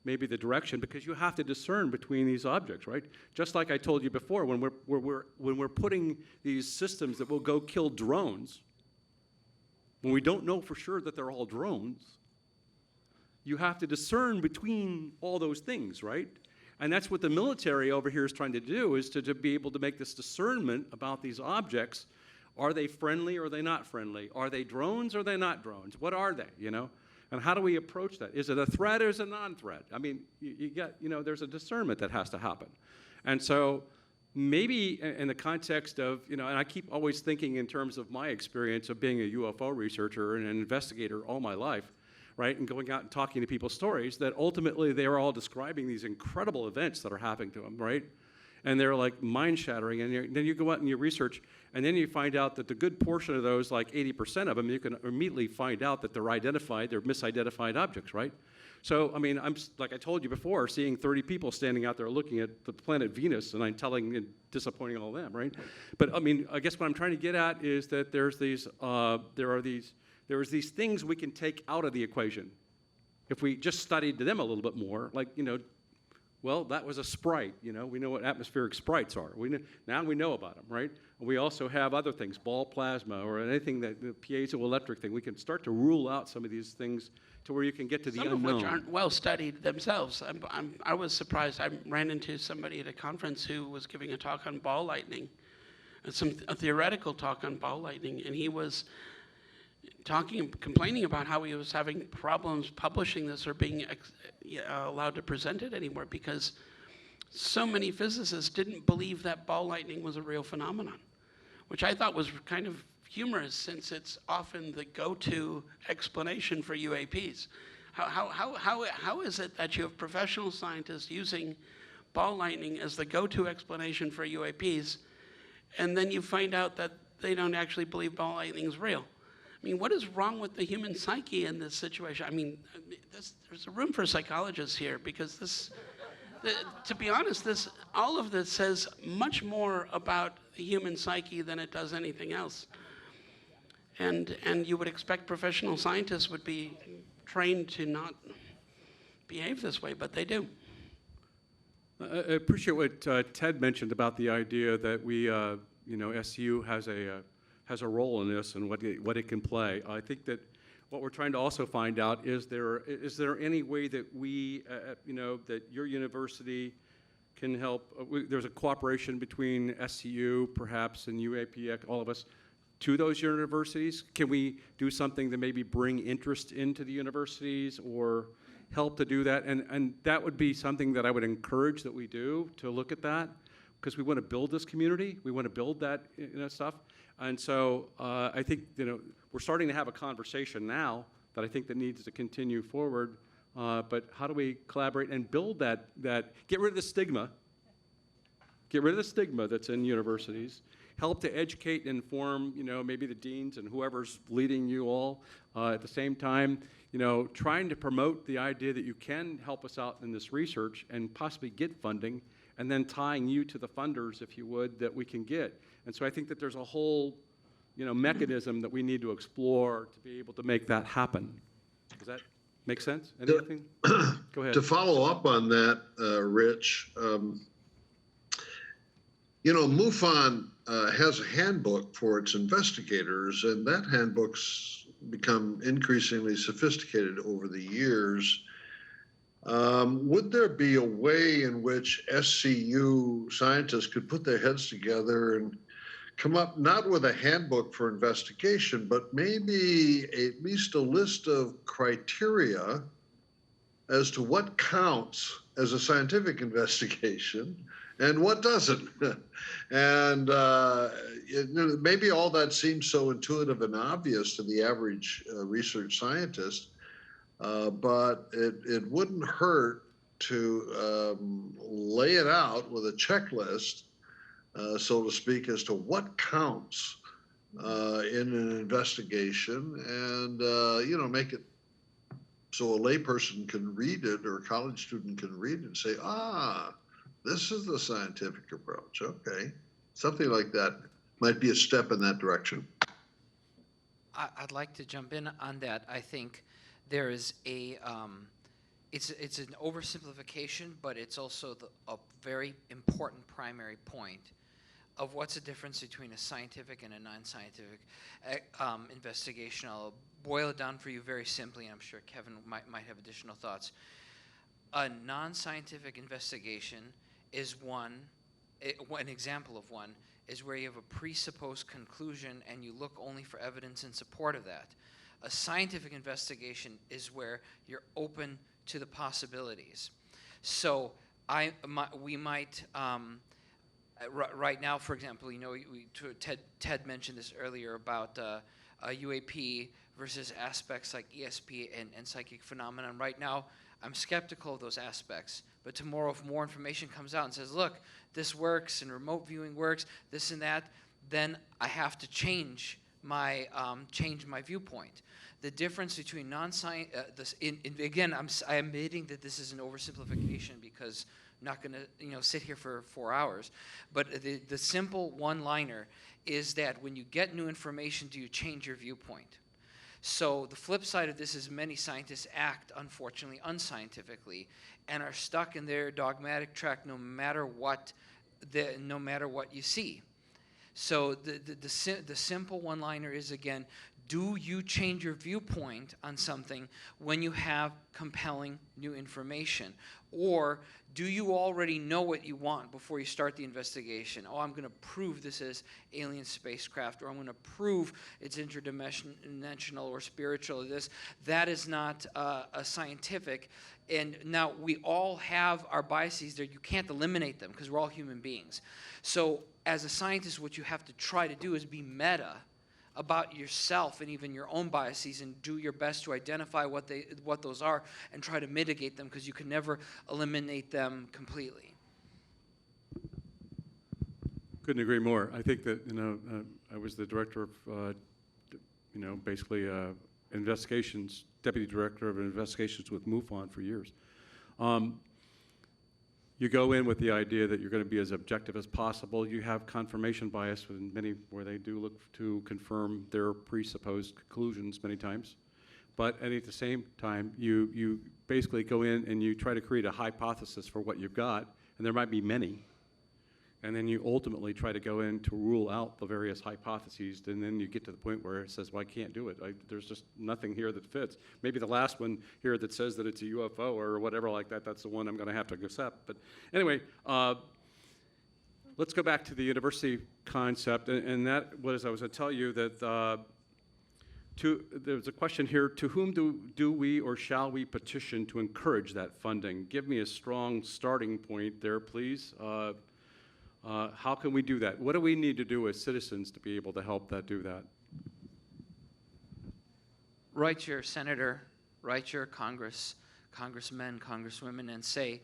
maybe the direction, because you have to discern between these objects, right? Just like I told you before, when we're putting these systems that will go kill drones, when we don't know for sure that they're all drones, you have to discern between all those things, right? And that's what the military over here is trying to do, is to be able to make this discernment about these objects. Are they friendly or are they not friendly? Are they drones or are they not drones? What are they, you know? And how do we approach that? Is it a threat or is it a non-threat? I mean, you get, you know, there's a discernment that has to happen. And so maybe in the context of, you know, and I keep always thinking in terms of my experience of being a UFO researcher and an investigator all my life, right, and going out and talking to people's stories, that ultimately they are all describing these incredible events that are happening to them, right? And they're like mind-shattering, and then you go out and you research, and then you find out that the good portion of those, like 80% of them, you can immediately find out that they're misidentified objects, right? So, I mean, like I told you before, seeing 30 people standing out there looking at the planet Venus, and I'm telling and disappointing all of them, right? But I mean, I guess what I'm trying to get at is that there's these, there's these things we can take out of the equation. If we just studied them a little bit more, like, you know, well, that was a sprite, you know. We know what atmospheric sprites are. Now we know about them, right? We also have other things, ball plasma or anything, that the piezoelectric thing. We can start to rule out some of these things to where you can get to the unknown. Some of which aren't well studied themselves. I was surprised. I ran into somebody at a conference who was giving a talk on ball lightning, a theoretical talk on ball lightning, and he was complaining about how he was having problems publishing this or being allowed to present it anywhere because so many physicists didn't believe that ball lightning was a real phenomenon, which I thought was kind of humorous since it's often the go-to explanation for UAPs. How is it that you have professional scientists using ball lightning as the go-to explanation for UAPs, and then you find out that they don't actually believe ball lightning is real? I mean, what is wrong with the human psyche in this situation? I mean, there's a room for psychologists here because to be honest, all of this says much more about the human psyche than it does anything else. And you would expect professional scientists would be trained to not behave this way, but they do. I appreciate what Ted mentioned about the idea that we, you know, SCU has a role in this and what it can play. I think that what we're trying to also find out is there any way that we, you know, that your university can help. There's a cooperation between SCU, perhaps, and UAP, all of us, to those universities. Can we do something to maybe bring interest into the universities or help to do that? And that would be something that I would encourage that we do, to look at that, because we want to build this community. We want to build that, you know, stuff. And so I think, you know, we're starting to have a conversation now that I think that needs to continue forward. But how do we collaborate and build that, get rid of the stigma, that's in universities, help to educate and inform, you know, maybe the deans and whoever's leading you all. At the same time, trying to promote the idea that you can help us out in this research and possibly get funding, and then tying you to the funders, if you would, that we can get. And so I think that there's a whole, mechanism that we need to explore to be able to make that happen. Does that make sense? Anything? Go ahead. To follow up on that, Rich, MUFON has a handbook for its investigators, and that handbook's become increasingly sophisticated over the years. Would there be a way in which SCU scientists could put their heads together and come up not with a handbook for investigation, but maybe at least a list of criteria as to what counts as a scientific investigation and what doesn't? And maybe all that seems so intuitive and obvious to the average research scientist, but it wouldn't hurt to lay it out with a checklist, so to speak, as to what counts in an investigation, and make it so a layperson can read it or a college student can read it and say, this is the scientific approach. Okay, something like that might be a step in that direction. I'd like to jump in on that. I think there is it's an oversimplification, but it's also a very important primary point of what's the difference between a scientific and a non-scientific investigation. I'll boil it down for you very simply, and I'm sure Kevin might have additional thoughts. A non-scientific investigation is an example of one is where you have a presupposed conclusion and you look only for evidence in support of that. A scientific investigation is where you're open to the possibilities. So we might, right now, for example, Ted mentioned this earlier about UAP versus aspects like ESP and psychic phenomenon. Right now, I'm skeptical of those aspects, but tomorrow if more information comes out and says, look, this works and remote viewing works, this and that, then I have to change my viewpoint. The difference between non-science, again, I'm admitting that this is an oversimplification because I'm not going to sit here for 4 hours, but the simple one-liner is that when you get new information, do you change your viewpoint? So the flip side of this is many scientists act, unfortunately, unscientifically and are stuck in their dogmatic track no matter what you see. So the simple one-liner is, again, do you change your viewpoint on something when you have compelling new information? Or do you already know what you want before you start the investigation? Oh, I'm going to prove this is alien spacecraft, or I'm going to prove it's interdimensional or spiritual or this. That is not a scientific. And now we all have our biases there. You can't eliminate them because we're all human beings. So as a scientist, what you have to try to do is be meta about yourself and even your own biases, and do your best to identify what those are and try to mitigate them, because you can never eliminate them completely. Couldn't agree more. I think that I was the director of basically investigations, deputy director of investigations with MUFON for years. You go in with the idea that you're going to be as objective as possible. You have confirmation bias with many where they do look to confirm their presupposed conclusions many times. But at the same time, you basically go in and you try to create a hypothesis for what you've got, and there might be many. And then you ultimately try to go in to rule out the various hypotheses, and then you get to the point where it says, well, I can't do it. There's just nothing here that fits. Maybe the last one here that says that it's a UFO or whatever like that, that's the one I'm going to have to accept. But anyway, let's go back to the university concept, and that was, I was going to tell you that there's a question here, to whom do we or shall we petition to encourage that funding? Give me a strong starting point there, please. How can we do that? What do we need to do as citizens to be able to help do that? Write your senator, write your congressmen, congresswomen, and say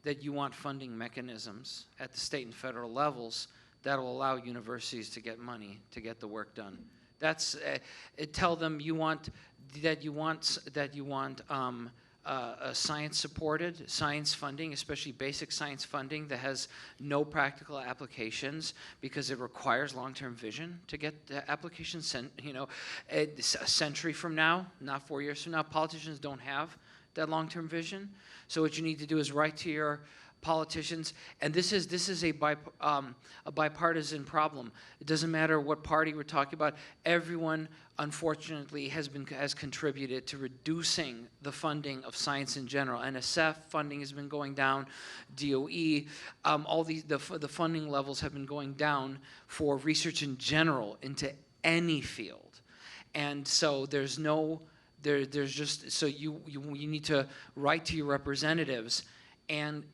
that you want funding mechanisms at the state and federal levels that will allow universities to get money to get the work done. Tell them you want science supported, science funding, especially basic science funding that has no practical applications because it requires long-term vision to get the applications. A century from now, not 4 years from now, politicians don't have that long-term vision. So what you need to do is write to your politicians, and this is a bipartisan problem. It doesn't matter what party we're talking about. Everyone, unfortunately, has contributed to reducing the funding of science in general. NSF funding has been going down, DOE, all the funding levels have been going down for research in general into any field, and so there's just so you need to write to your representatives and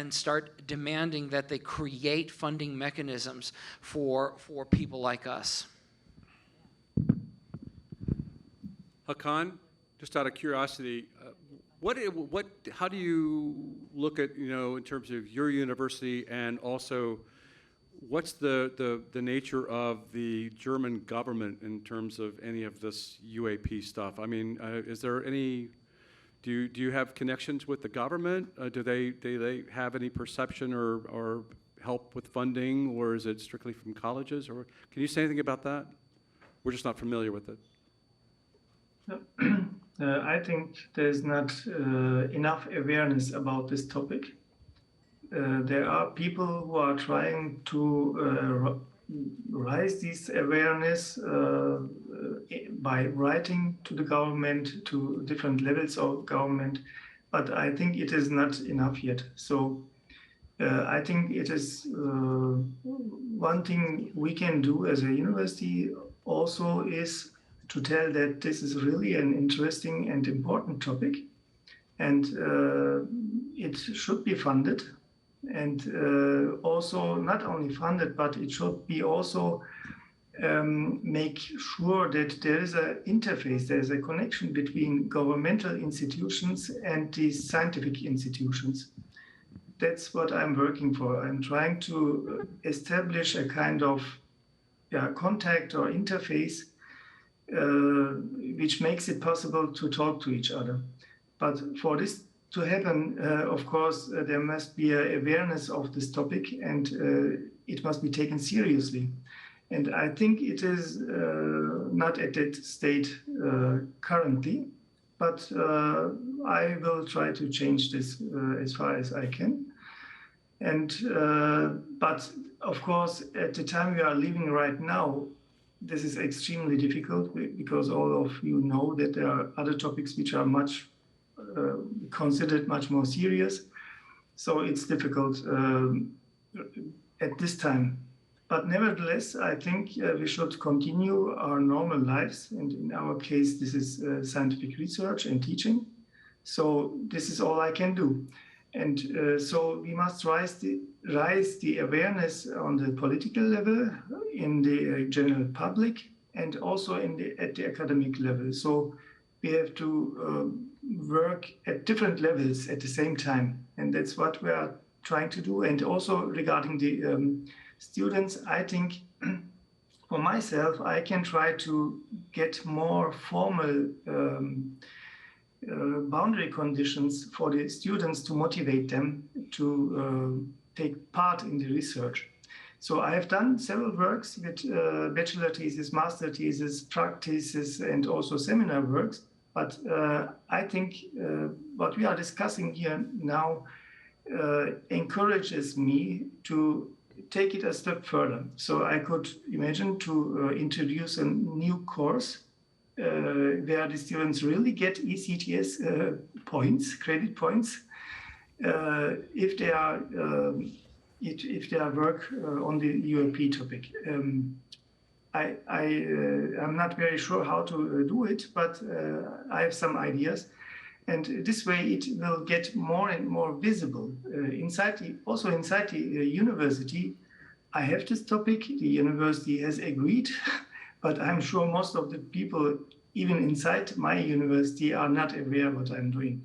start demanding that they create funding mechanisms for people like us. Hakan, just out of curiosity, how do you look at, in terms of your university, and also what's the nature of the German government in terms of any of this UAP stuff? I mean, is there any? Do you have connections with the government? Do they have any perception or help with funding, or is it strictly from colleges? Or can you say anything about that? We're just not familiar with it. I think there's not enough awareness about this topic. There are people who are trying to raise this awareness by writing to the government, to different levels of government, but I think it is not enough yet. So I think it is one thing we can do as a university also is to tell that this is really an interesting and important topic, and it should be funded, and also not only funded, but it should be also make sure that there is an interface, there is a connection between governmental institutions and these scientific institutions. That's what I'm working for. I'm trying to establish a kind of contact or interface which makes it possible to talk to each other. But for this to happen, of course, there must be an awareness of this topic, and it must be taken seriously. And I think it is not at that state currently, but I will try to change this as far as I can. And but of course, at the time we are living right now, this is extremely difficult because all of you know that there are other topics which are much considered much more serious. So it's difficult at this time. But nevertheless, I think we should continue our normal lives. And in our case, this is scientific research and teaching. So this is all I can do. And so we must raise the awareness on the political level, in the general public, and also at the academic level. So we have to work at different levels at the same time. And that's what we are trying to do. And also regarding the students, I think for myself, I can try to get more formal boundary conditions for the students to motivate them to take part in the research. So I have done several works with bachelor thesis, master thesis, track thesis, and also seminar works. But I think what we are discussing here now encourages me to take it a step further. So I could imagine to introduce a new course where the students really get ECTS points, credit points, if they are work on the UAP topic. I'm not very sure how to do it, but I have some ideas. And this way it will get more and more visible. Also inside the university, I have this topic, the university has agreed, but I'm sure most of the people, even inside my university, are not aware what I'm doing,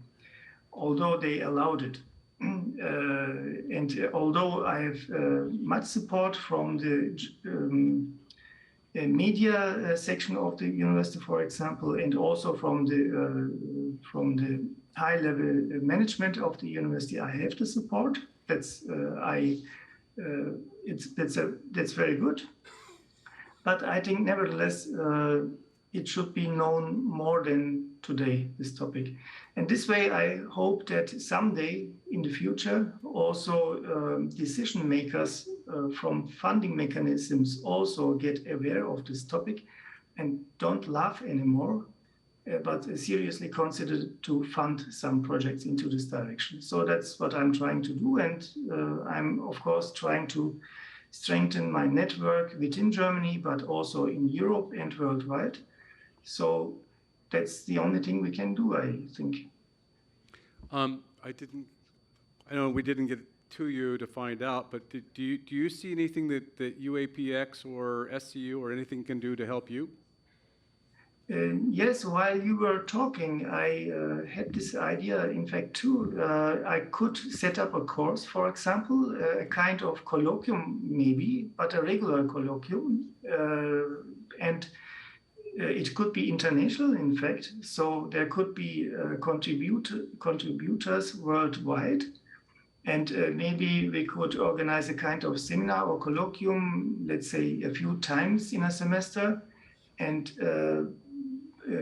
although they allowed it. And although I have much support from the media section of the university, for example, and also from the high-level management of the university, I have the support. That's very good. But I think nevertheless it should be known more than today, this topic. And this way, I hope that someday in the future, also decision makers from funding mechanisms also get aware of this topic and don't laugh anymore, but seriously consider to fund some projects into this direction. So that's what I'm trying to do. And I'm, of course, trying to strengthen my network within Germany, but also in Europe and worldwide. So that's the only thing we can do, I think. I know we didn't get to you to find out, but do you see anything that UAPX or SCU or anything can do to help you? Yes, while you were talking, I had this idea, in fact, too. I could set up a course, for example, a kind of colloquium maybe, but a regular colloquium. And it could be international, in fact. So there could be contributors worldwide. And maybe we could organize a kind of seminar or colloquium, let's say a few times in a semester. And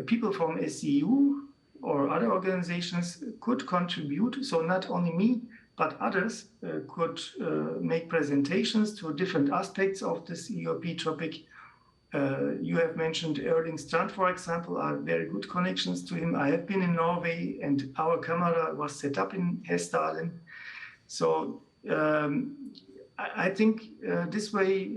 people from SCU or other organizations could contribute. So not only me, but others could make presentations to different aspects of this UAP topic. You have mentioned Erling Strand, for example. I have very good connections to him. I have been in Norway, and our camera was set up in Hessdalen. So I think this way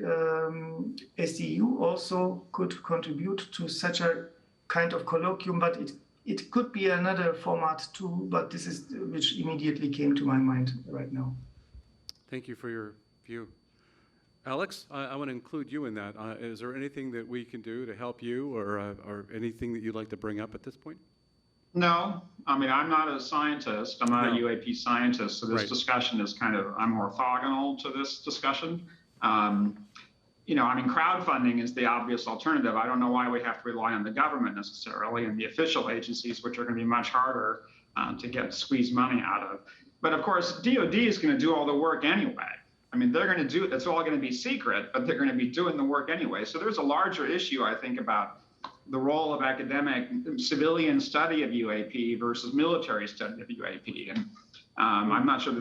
SCU also could contribute to such a kind of colloquium, but it could be another format too, but this is which immediately came to my mind right now. Thank you for your view. Alex, I want to include you in that. Is there anything that we can do to help you or anything that you'd like to bring up at this point? No, I mean, I'm not a scientist. I'm not a UAP scientist. So this discussion is I'm orthogonal to this discussion. You know, I mean, crowdfunding is the obvious alternative. I don't know why we have to rely on the government necessarily and the official agencies, which are going to be much harder to squeeze money out of. But of course, DOD is going to do all the work anyway. I mean, they're going to do it. It's all going to be secret, but they're going to be doing the work anyway. So there's a larger issue, I think, about the role of academic civilian study of UAP versus military study of UAP. And I'm not sure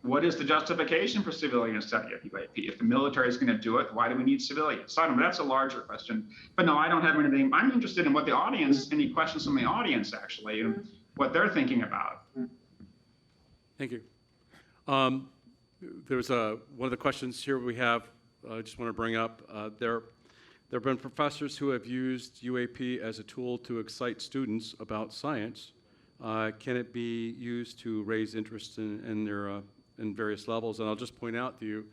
what is the justification for civilian study of UAP? If the military is going to do it, why do we need civilians? So I don't know, that's a larger question. But no, I don't have anything. I'm interested in what the audience, any questions from the audience actually, and what they're thinking about. Thank you. There's one of the questions here we have, I just want to bring up. There have been professors who have used UAP as a tool to excite students about science. Can it be used to raise interest in various levels? And I'll just point out to you,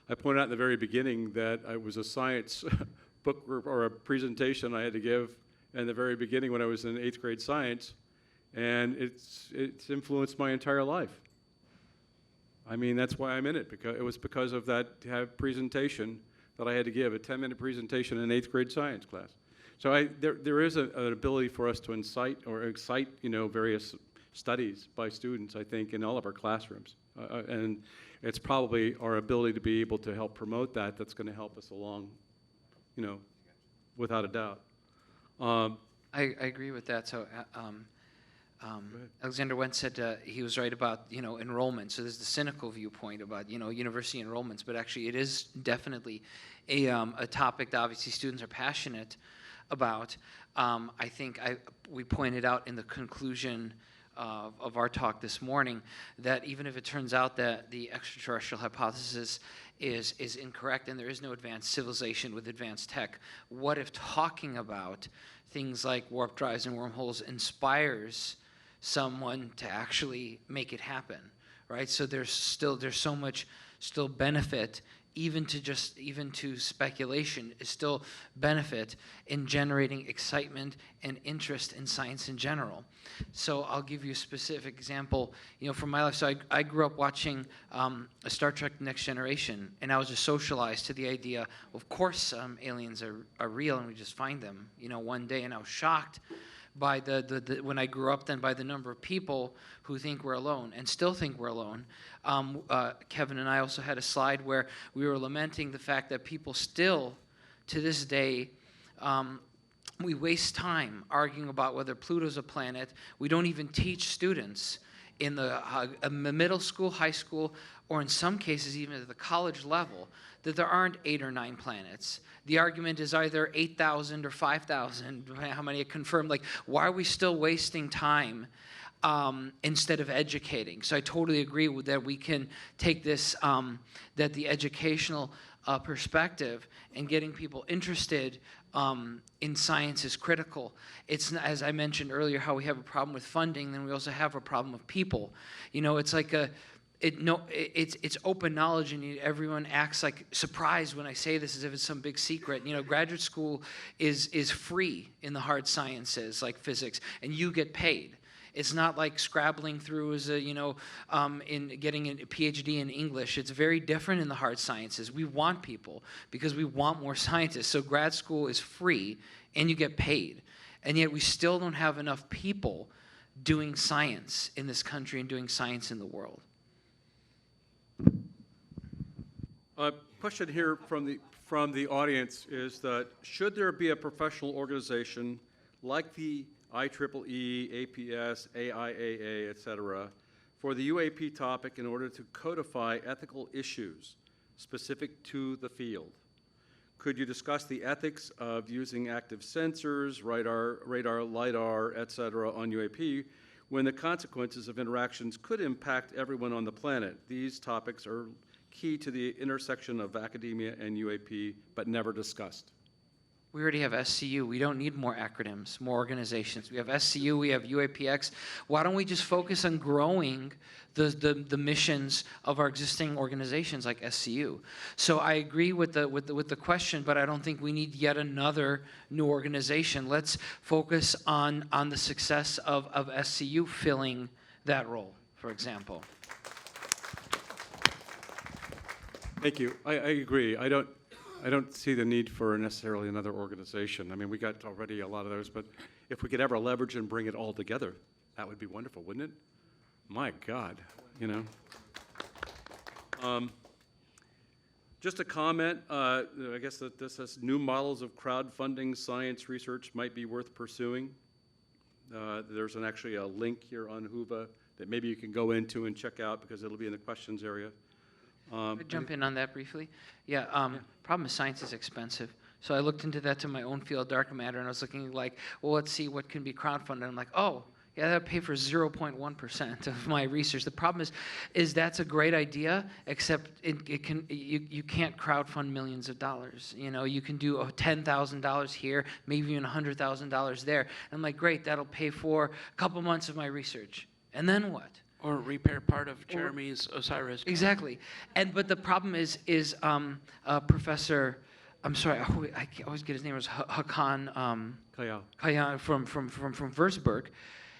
I pointed out in the very beginning that it was a science book or a presentation I had to give in the very beginning when I was in 8th grade science, and it's influenced my entire life. I mean, that's why I'm in it, because it was because of that presentation that I had to give, a 10-minute presentation in 8th grade science class. So there is an ability for us to excite, various studies by students, I think, in all of our classrooms. And it's probably our ability to be able to help promote that's going to help us along, without a doubt. I agree with that. So Alexander Wendt said he was right about enrollment. So there's the cynical viewpoint about university enrollments, but actually it is definitely a topic that obviously students are passionate about. I think we pointed out in the conclusion of our talk this morning that even if it turns out that the extraterrestrial hypothesis is incorrect and there is no advanced civilization with advanced tech, what if talking about things like warp drives and wormholes inspires someone to actually make it happen, right? So there's so much benefit even to speculation, is still benefit in generating excitement and interest in science in general. So I'll give you a specific example, from my life. So I grew up watching Star Trek Next Generation, and I was just socialized to the idea, of course aliens are real and we just find them, one day. And I was shocked by when I grew up then, by the number of people who think we're alone and still think we're alone. Kevin and I also had a slide where we were lamenting the fact that people still, to this day, we waste time arguing about whether Pluto's a planet. We don't even teach students in the middle school, high school, or in some cases even at the college level, that there aren't 8 or 9 planets. The argument is either 8,000 or 5,000, how many are confirmed. Like, why are we still wasting time instead of educating? So I totally agree with that. We can take this, that the educational perspective and getting people interested in science is critical. It's, as I mentioned earlier, how we have a problem with funding, then we also have a problem with people. It's like it's open knowledge, and everyone acts like surprised when I say this as if it's some big secret. Graduate school is free in the hard sciences like physics, and you get paid. It's not like scrabbling through as in getting a PhD in English. It's very different in the hard sciences. We want people because we want more scientists. So grad school is free and you get paid. And yet we still don't have enough people doing science in this country and doing science in the world. A question here from the audience is that should there be a professional organization like the IEEE, APS, AIAA, et cetera, for the UAP topic in order to codify ethical issues specific to the field? Could you discuss the ethics of using active sensors, radar, LiDAR, et cetera, on UAP when the consequences of interactions could impact everyone on the planet? These topics are key to the intersection of academia and UAP, but never discussed. We already have SCU. We don't need more acronyms, more organizations. We have SCU, we have UAPX. Why don't we just focus on growing the missions of our existing organizations like SCU? So I agree with the question, but I don't think we need yet another new organization. Let's focus on the success of SCU filling that role, for example. Thank you. I agree. I don't see the need for necessarily another organization. I mean, we got already a lot of those, but if we could ever leverage and bring it all together, that would be wonderful, wouldn't it? My God, Just a comment, I guess that this says new models of crowdfunding science research might be worth pursuing. There's actually a link here on Whova that maybe you can go into and check out because it'll be in the questions area. Could I jump in on that briefly? Yeah, problem is science is expensive. So I looked into that to my own field, dark matter, and I was looking like, well, let's see what can be crowdfunded. I'm like, oh, yeah, that would pay for 0.1% of my research. The problem is that's a great idea, except you can't crowdfund millions of dollars. You can do $10,000 here, maybe even $100,000 there. And I'm like, great, that'll pay for a couple months of my research. And then what? Or repair part of Jeremy's Osiris. Exactly. But the problem is Professor, I'm sorry, I always get his name, it was Hakan Kayal from Würzburg.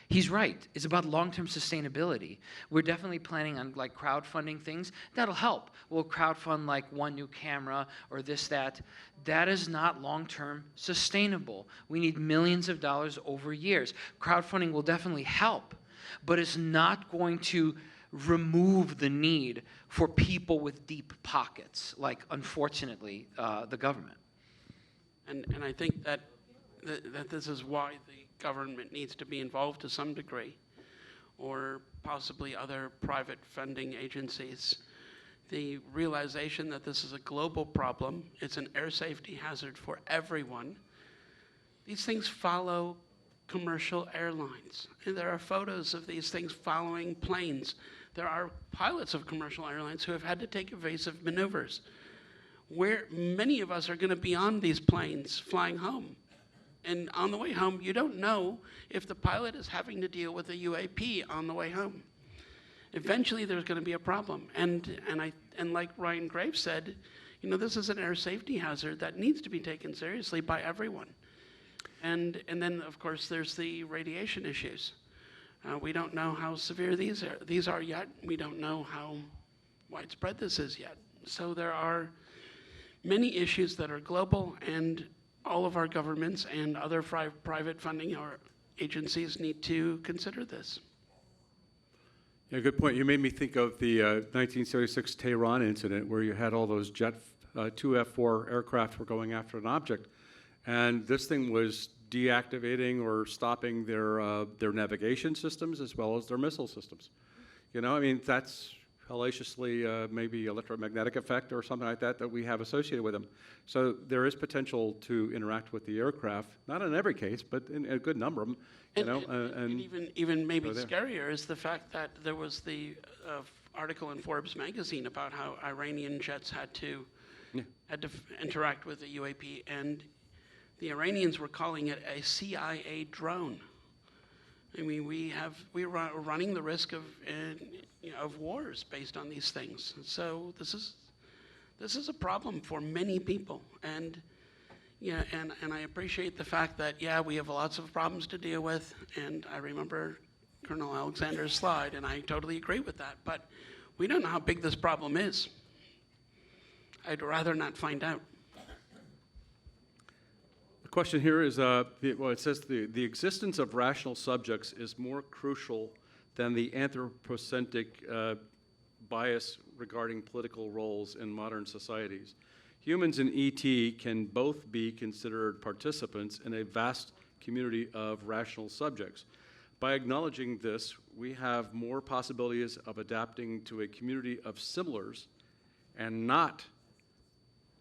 He's right. It's about long-term sustainability. We're definitely planning on crowdfunding things. That'll help. We'll crowdfund one new camera or this, that. That is not long-term sustainable. We need millions of dollars over years. Crowdfunding will definitely help, but it's not going to remove the need for people with deep pockets, like, unfortunately, the government. And I think that this is why the government needs to be involved to some degree, or possibly other private funding agencies. The realization that this is a global problem, it's an air safety hazard for everyone. These things follow commercial airlines. And there are photos of these things following planes. There are pilots of commercial airlines who have had to take evasive maneuvers. Where many of us are going to be on these planes flying home. And on the way home, you don't know if the pilot is having to deal with a UAP on the way home. Eventually, there's going to be a problem. And like Ryan Graves said, You know, this is an air safety hazard that needs to be taken seriously by everyone. And then, of course, there's the radiation issues. We don't know how severe these are yet. We don't know how widespread this is yet. So there are many issues that are global, and all of our governments and other private funding or agencies need to consider this. Yeah, good point. You made me think of the 1976 Tehran incident where you had all those two F-4 aircraft were going after an object, and this thing was deactivating or stopping their navigation systems as well as their missile systems. You know, I mean, that's hellaciously maybe electromagnetic effect or something like that that we have associated with them. So there is potential to interact with the aircraft, not in every case, but in a good number of them. And even maybe scarier is the fact that there was the article in Forbes magazine about how Iranian jets had to interact with the UAP, and the Iranians were calling it a CIA drone. I mean, we're running the risk of wars based on these things. So this is a problem for many people, and I appreciate the fact that we have lots of problems to deal with, and I remember Colonel Alexander's slide, and I totally agree with that. But we don't know how big this problem is. I'd rather not find out. The question here is, it says the existence of rational subjects is more crucial than the anthropocentric bias regarding political roles in modern societies. Humans in ET can both be considered participants in a vast community of rational subjects. By acknowledging this, we have more possibilities of adapting to a community of similars and not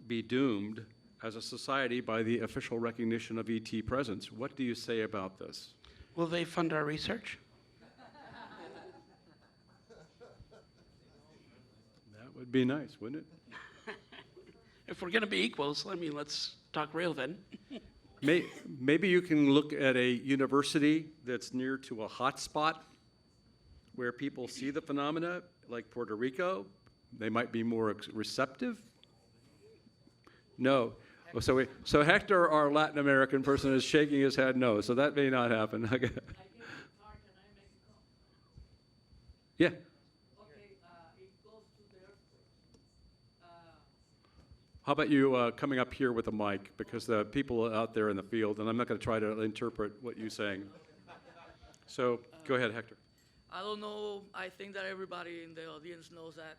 be doomed as a society by the official recognition of ET presence. What do you say about this? Will they fund our research? That would be nice, wouldn't it? If we're going to be equals, I mean, let's talk real then. Maybe you can look at a university that's near to a hot spot where people see the phenomena, like Puerto Rico. They might be more receptive. No. So Hector, our Latin American person, is shaking his head no. So that may not happen. Yeah. How about you coming up here with a mic, because the people out there in the field, and I'm not going to try to interpret what you're saying. So go ahead, Hector. I don't know. I think that everybody in the audience knows that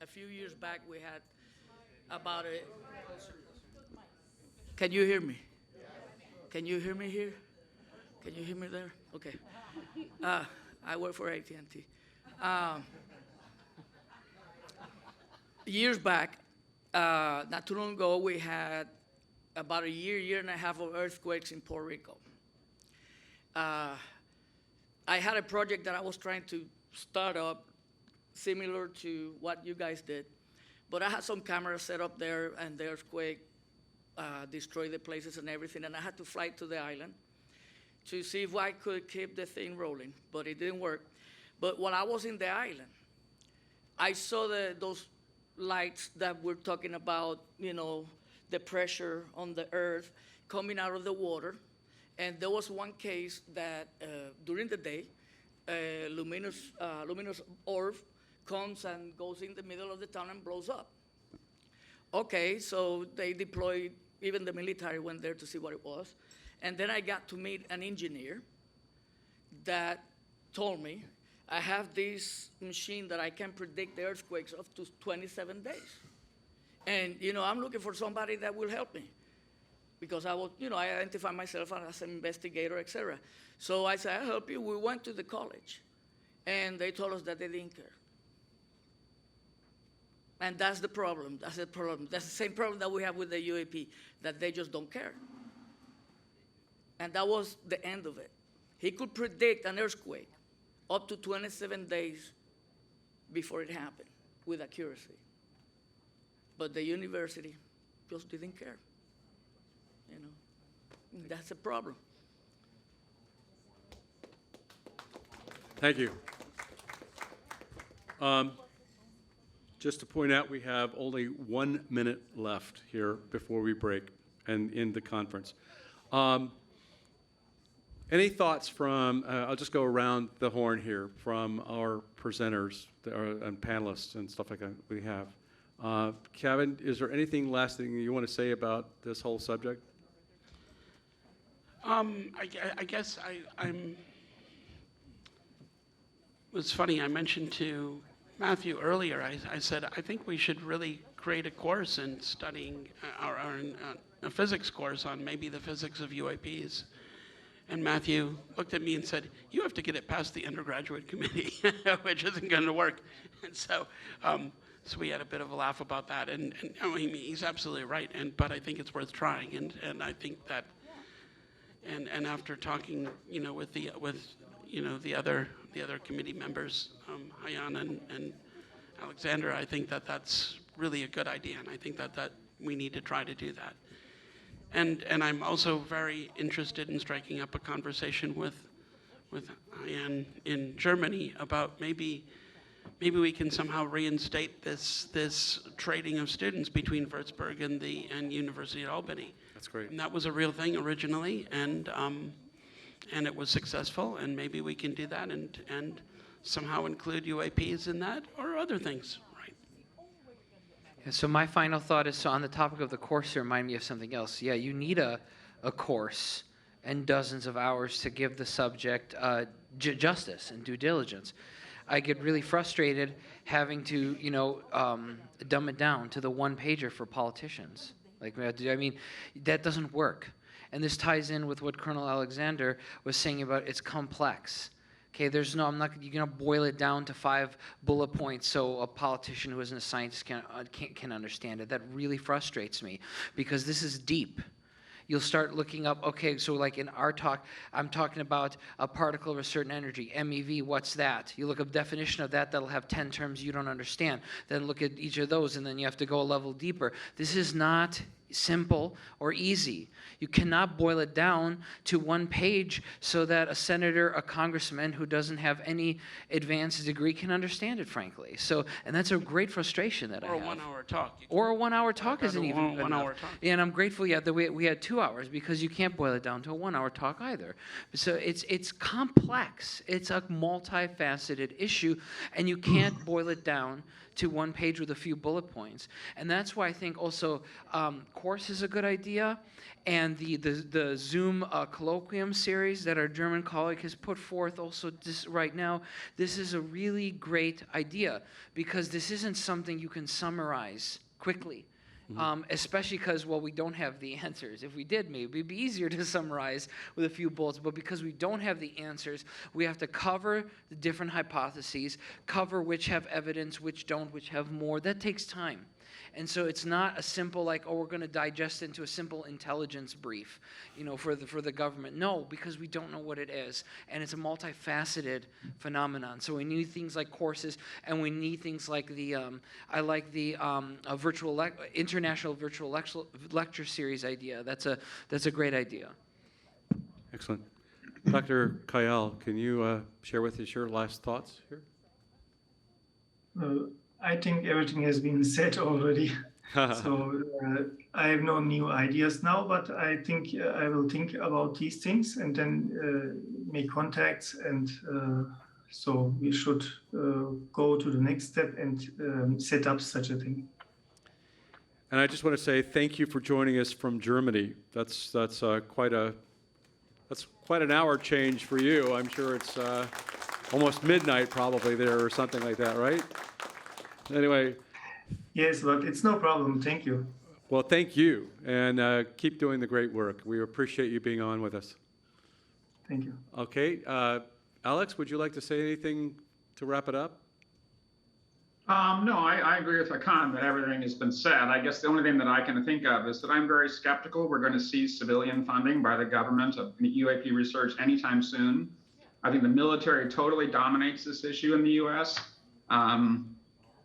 a few years back we had about a... Can you hear me? Can you hear me here? Can you hear me there? Okay. I work for AT&T. Years back, not too long ago, we had about a year and a half of earthquakes in Puerto Rico. I had a project that I was trying to start up similar to what you guys did, but I had some cameras set up there, and the earthquake destroyed the places and everything, and I had to fly to the island to see if I could keep the thing rolling, but it didn't work. But while I was in the island, I saw those lights that we're talking about, you know, the pressure on the earth coming out of the water. And there was one case that during the day, a luminous orb comes and goes in the middle of the town and blows up. Okay, so they deployed, even the military went there to see what it was. And then I got to meet an engineer that told me, I have this machine that I can predict the earthquakes up to 27 days. And, you know, I'm looking for somebody that will help me, because I was, you know, I identify myself as an investigator, et cetera. So I said, I'll help you. We went to the college, and they told us that they didn't care. And that's the problem. That's the problem. That's the same problem that we have with the UAP, that they just don't care. And that was the end of it. He could predict an earthquake up to 27 days before it happened with accuracy. But the university just didn't care. You know, that's a problem. Thank you. Just to point out, we have only 1 minute left here before we break and end the conference. Any thoughts from, I'll just go around the horn here, from our presenters and panelists and stuff like that we have. Kevin, is there anything last thing you want to say about this whole subject? I guess it's funny, I mentioned to Matthew earlier, I said, I think we should really create a course in studying, a physics course on maybe the physics of UAPs. And Matthew looked at me and said, you have to get it past the undergraduate committee, which isn't going to work. And so we had a bit of a laugh about that. And I mean, he's absolutely right. But I think it's worth trying. And I think that, and after talking, with the other committee members, Hayan and Alexander, I think that that's really a good idea. And I think that we need to try to do that. And I'm also very interested in striking up a conversation with Hayan in Germany about maybe we can somehow reinstate this trading of students between Würzburg and University of Albany. That's great. And that was a real thing originally, and it was successful. And maybe we can do that and somehow include UAPs in that or other things. So my final thought is, so on the topic of the course, it reminded me of something else. Yeah, you need a course and dozens of hours to give the subject justice and due diligence. I get really frustrated having to, dumb it down to the one-pager for politicians. Like, I mean, that doesn't work. And this ties in with what Colonel Alexander was saying about it's complex. Okay, you're gonna boil it down to 5 bullet points so a politician who isn't a scientist can understand it. That really frustrates me because this is deep. You'll start looking up, okay, so like in our talk, I'm talking about a particle of a certain energy, MEV, what's that? You look up definition of that, that'll have 10 terms you don't understand. Then look at each of those, and then you have to go a level deeper. This is not simple or easy. You cannot boil it down to one page so that a senator, a congressman who doesn't have any advanced degree can understand it, frankly. So, and that's a great frustration that I have. Or a 1 hour talk. Or a 1 hour talk isn't even good 1 enough. hour talk. And I'm grateful, that we had 2 hours because you can't boil it down to a 1 hour talk either. So it's complex. It's a multifaceted issue, and you can't boil it down to one page with a few bullet points. And that's why I think also course is a good idea, and the Zoom colloquium series that our German colleague has put forth also right now, this is a really great idea because this isn't something you can summarize quickly. Especially because, we don't have the answers. If we did, maybe it'd be easier to summarize with a few bullets. But because we don't have the answers, we have to cover the different hypotheses, cover which have evidence, which don't, which have more. That takes time. And so it's not a simple we're going to digest into a simple intelligence brief, for the government. No, because we don't know what it is, and it's a multifaceted phenomenon. So we need things like courses, and we need things like the international virtual lecture series idea. That's a great idea. Excellent. Dr. Kayal, can you share with us your last thoughts here? I think everything has been said already. So I have no new ideas now, but I think I will think about these things and then make contacts. And so we should go to the next step and set up such a thing. And I just want to say thank you for joining us from Germany. That's quite an hour change for you. I'm sure it's almost midnight probably there or something like that, right? Anyway. Yes, but it's no problem. Thank you. Well, thank you, and keep doing the great work. We appreciate you being on with us. Thank you. Okay. Alex, would you like to say anything to wrap it up? No, I agree with Hakan that everything has been said. I guess the only thing that I can think of is that I'm very skeptical we're going to see civilian funding by the government of UAP research anytime soon. I think the military totally dominates this issue in the U.S.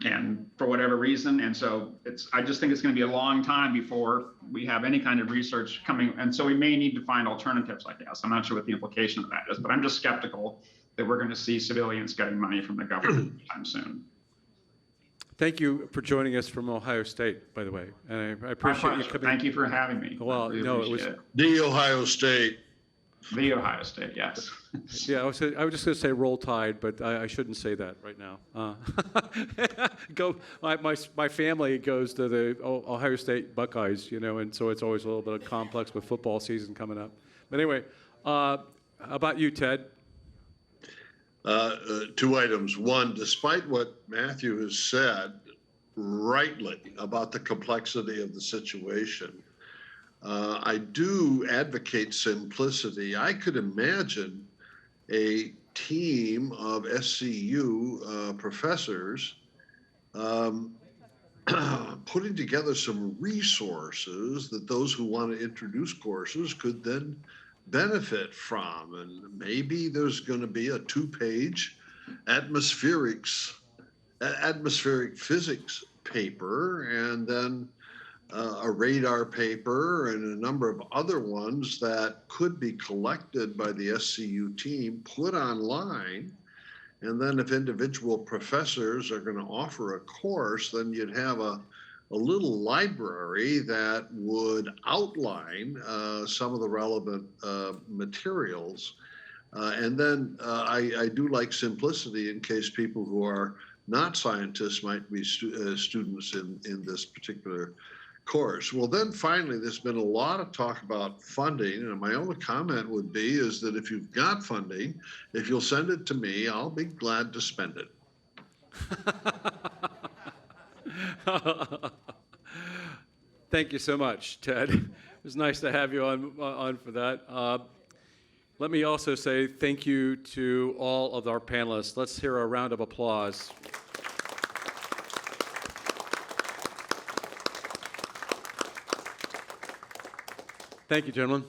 And for whatever reason. And so I just think it's going to be a long time before we have any kind of research coming. And so we may need to find alternatives, I guess. I'm not sure what the implication of that is, but I'm just skeptical that we're going to see civilians getting money from the government anytime soon. Thank you for joining us from Ohio State, by the way. And I My appreciate you pleasure. coming. Thank you for having me. Well, Really no, it was- appreciate The Ohio State. The Ohio State, yes. Yeah, I was just going to say Roll Tide, but I shouldn't say that right now. My family goes to the Ohio State Buckeyes, you know, and so it's always a little bit of complex with football season coming up. But anyway, how about you, Ted? Two items. One, despite what Matthew has said rightly about the complexity of the situation, I do advocate simplicity. I could imagine a team of SCU professors putting together some resources that those who want to introduce courses could then benefit from. And maybe there's going to be a 2-page atmospheric physics paper, and then a radar paper, and a number of other ones that could be collected by the SCU team, put online. And then if individual professors are going to offer a course, then you'd have a little library that would outline some of the relevant materials. And then I do like simplicity in case people who are not scientists might be students in this particular course. Well, then finally, there's been a lot of talk about funding, and my only comment would be is that if you've got funding, if you'll send it to me, I'll be glad to spend it. Thank you so much, Ted. It was nice to have you on for that. Let me also say thank you to all of our panelists. Let's hear a round of applause. Thank you, gentlemen.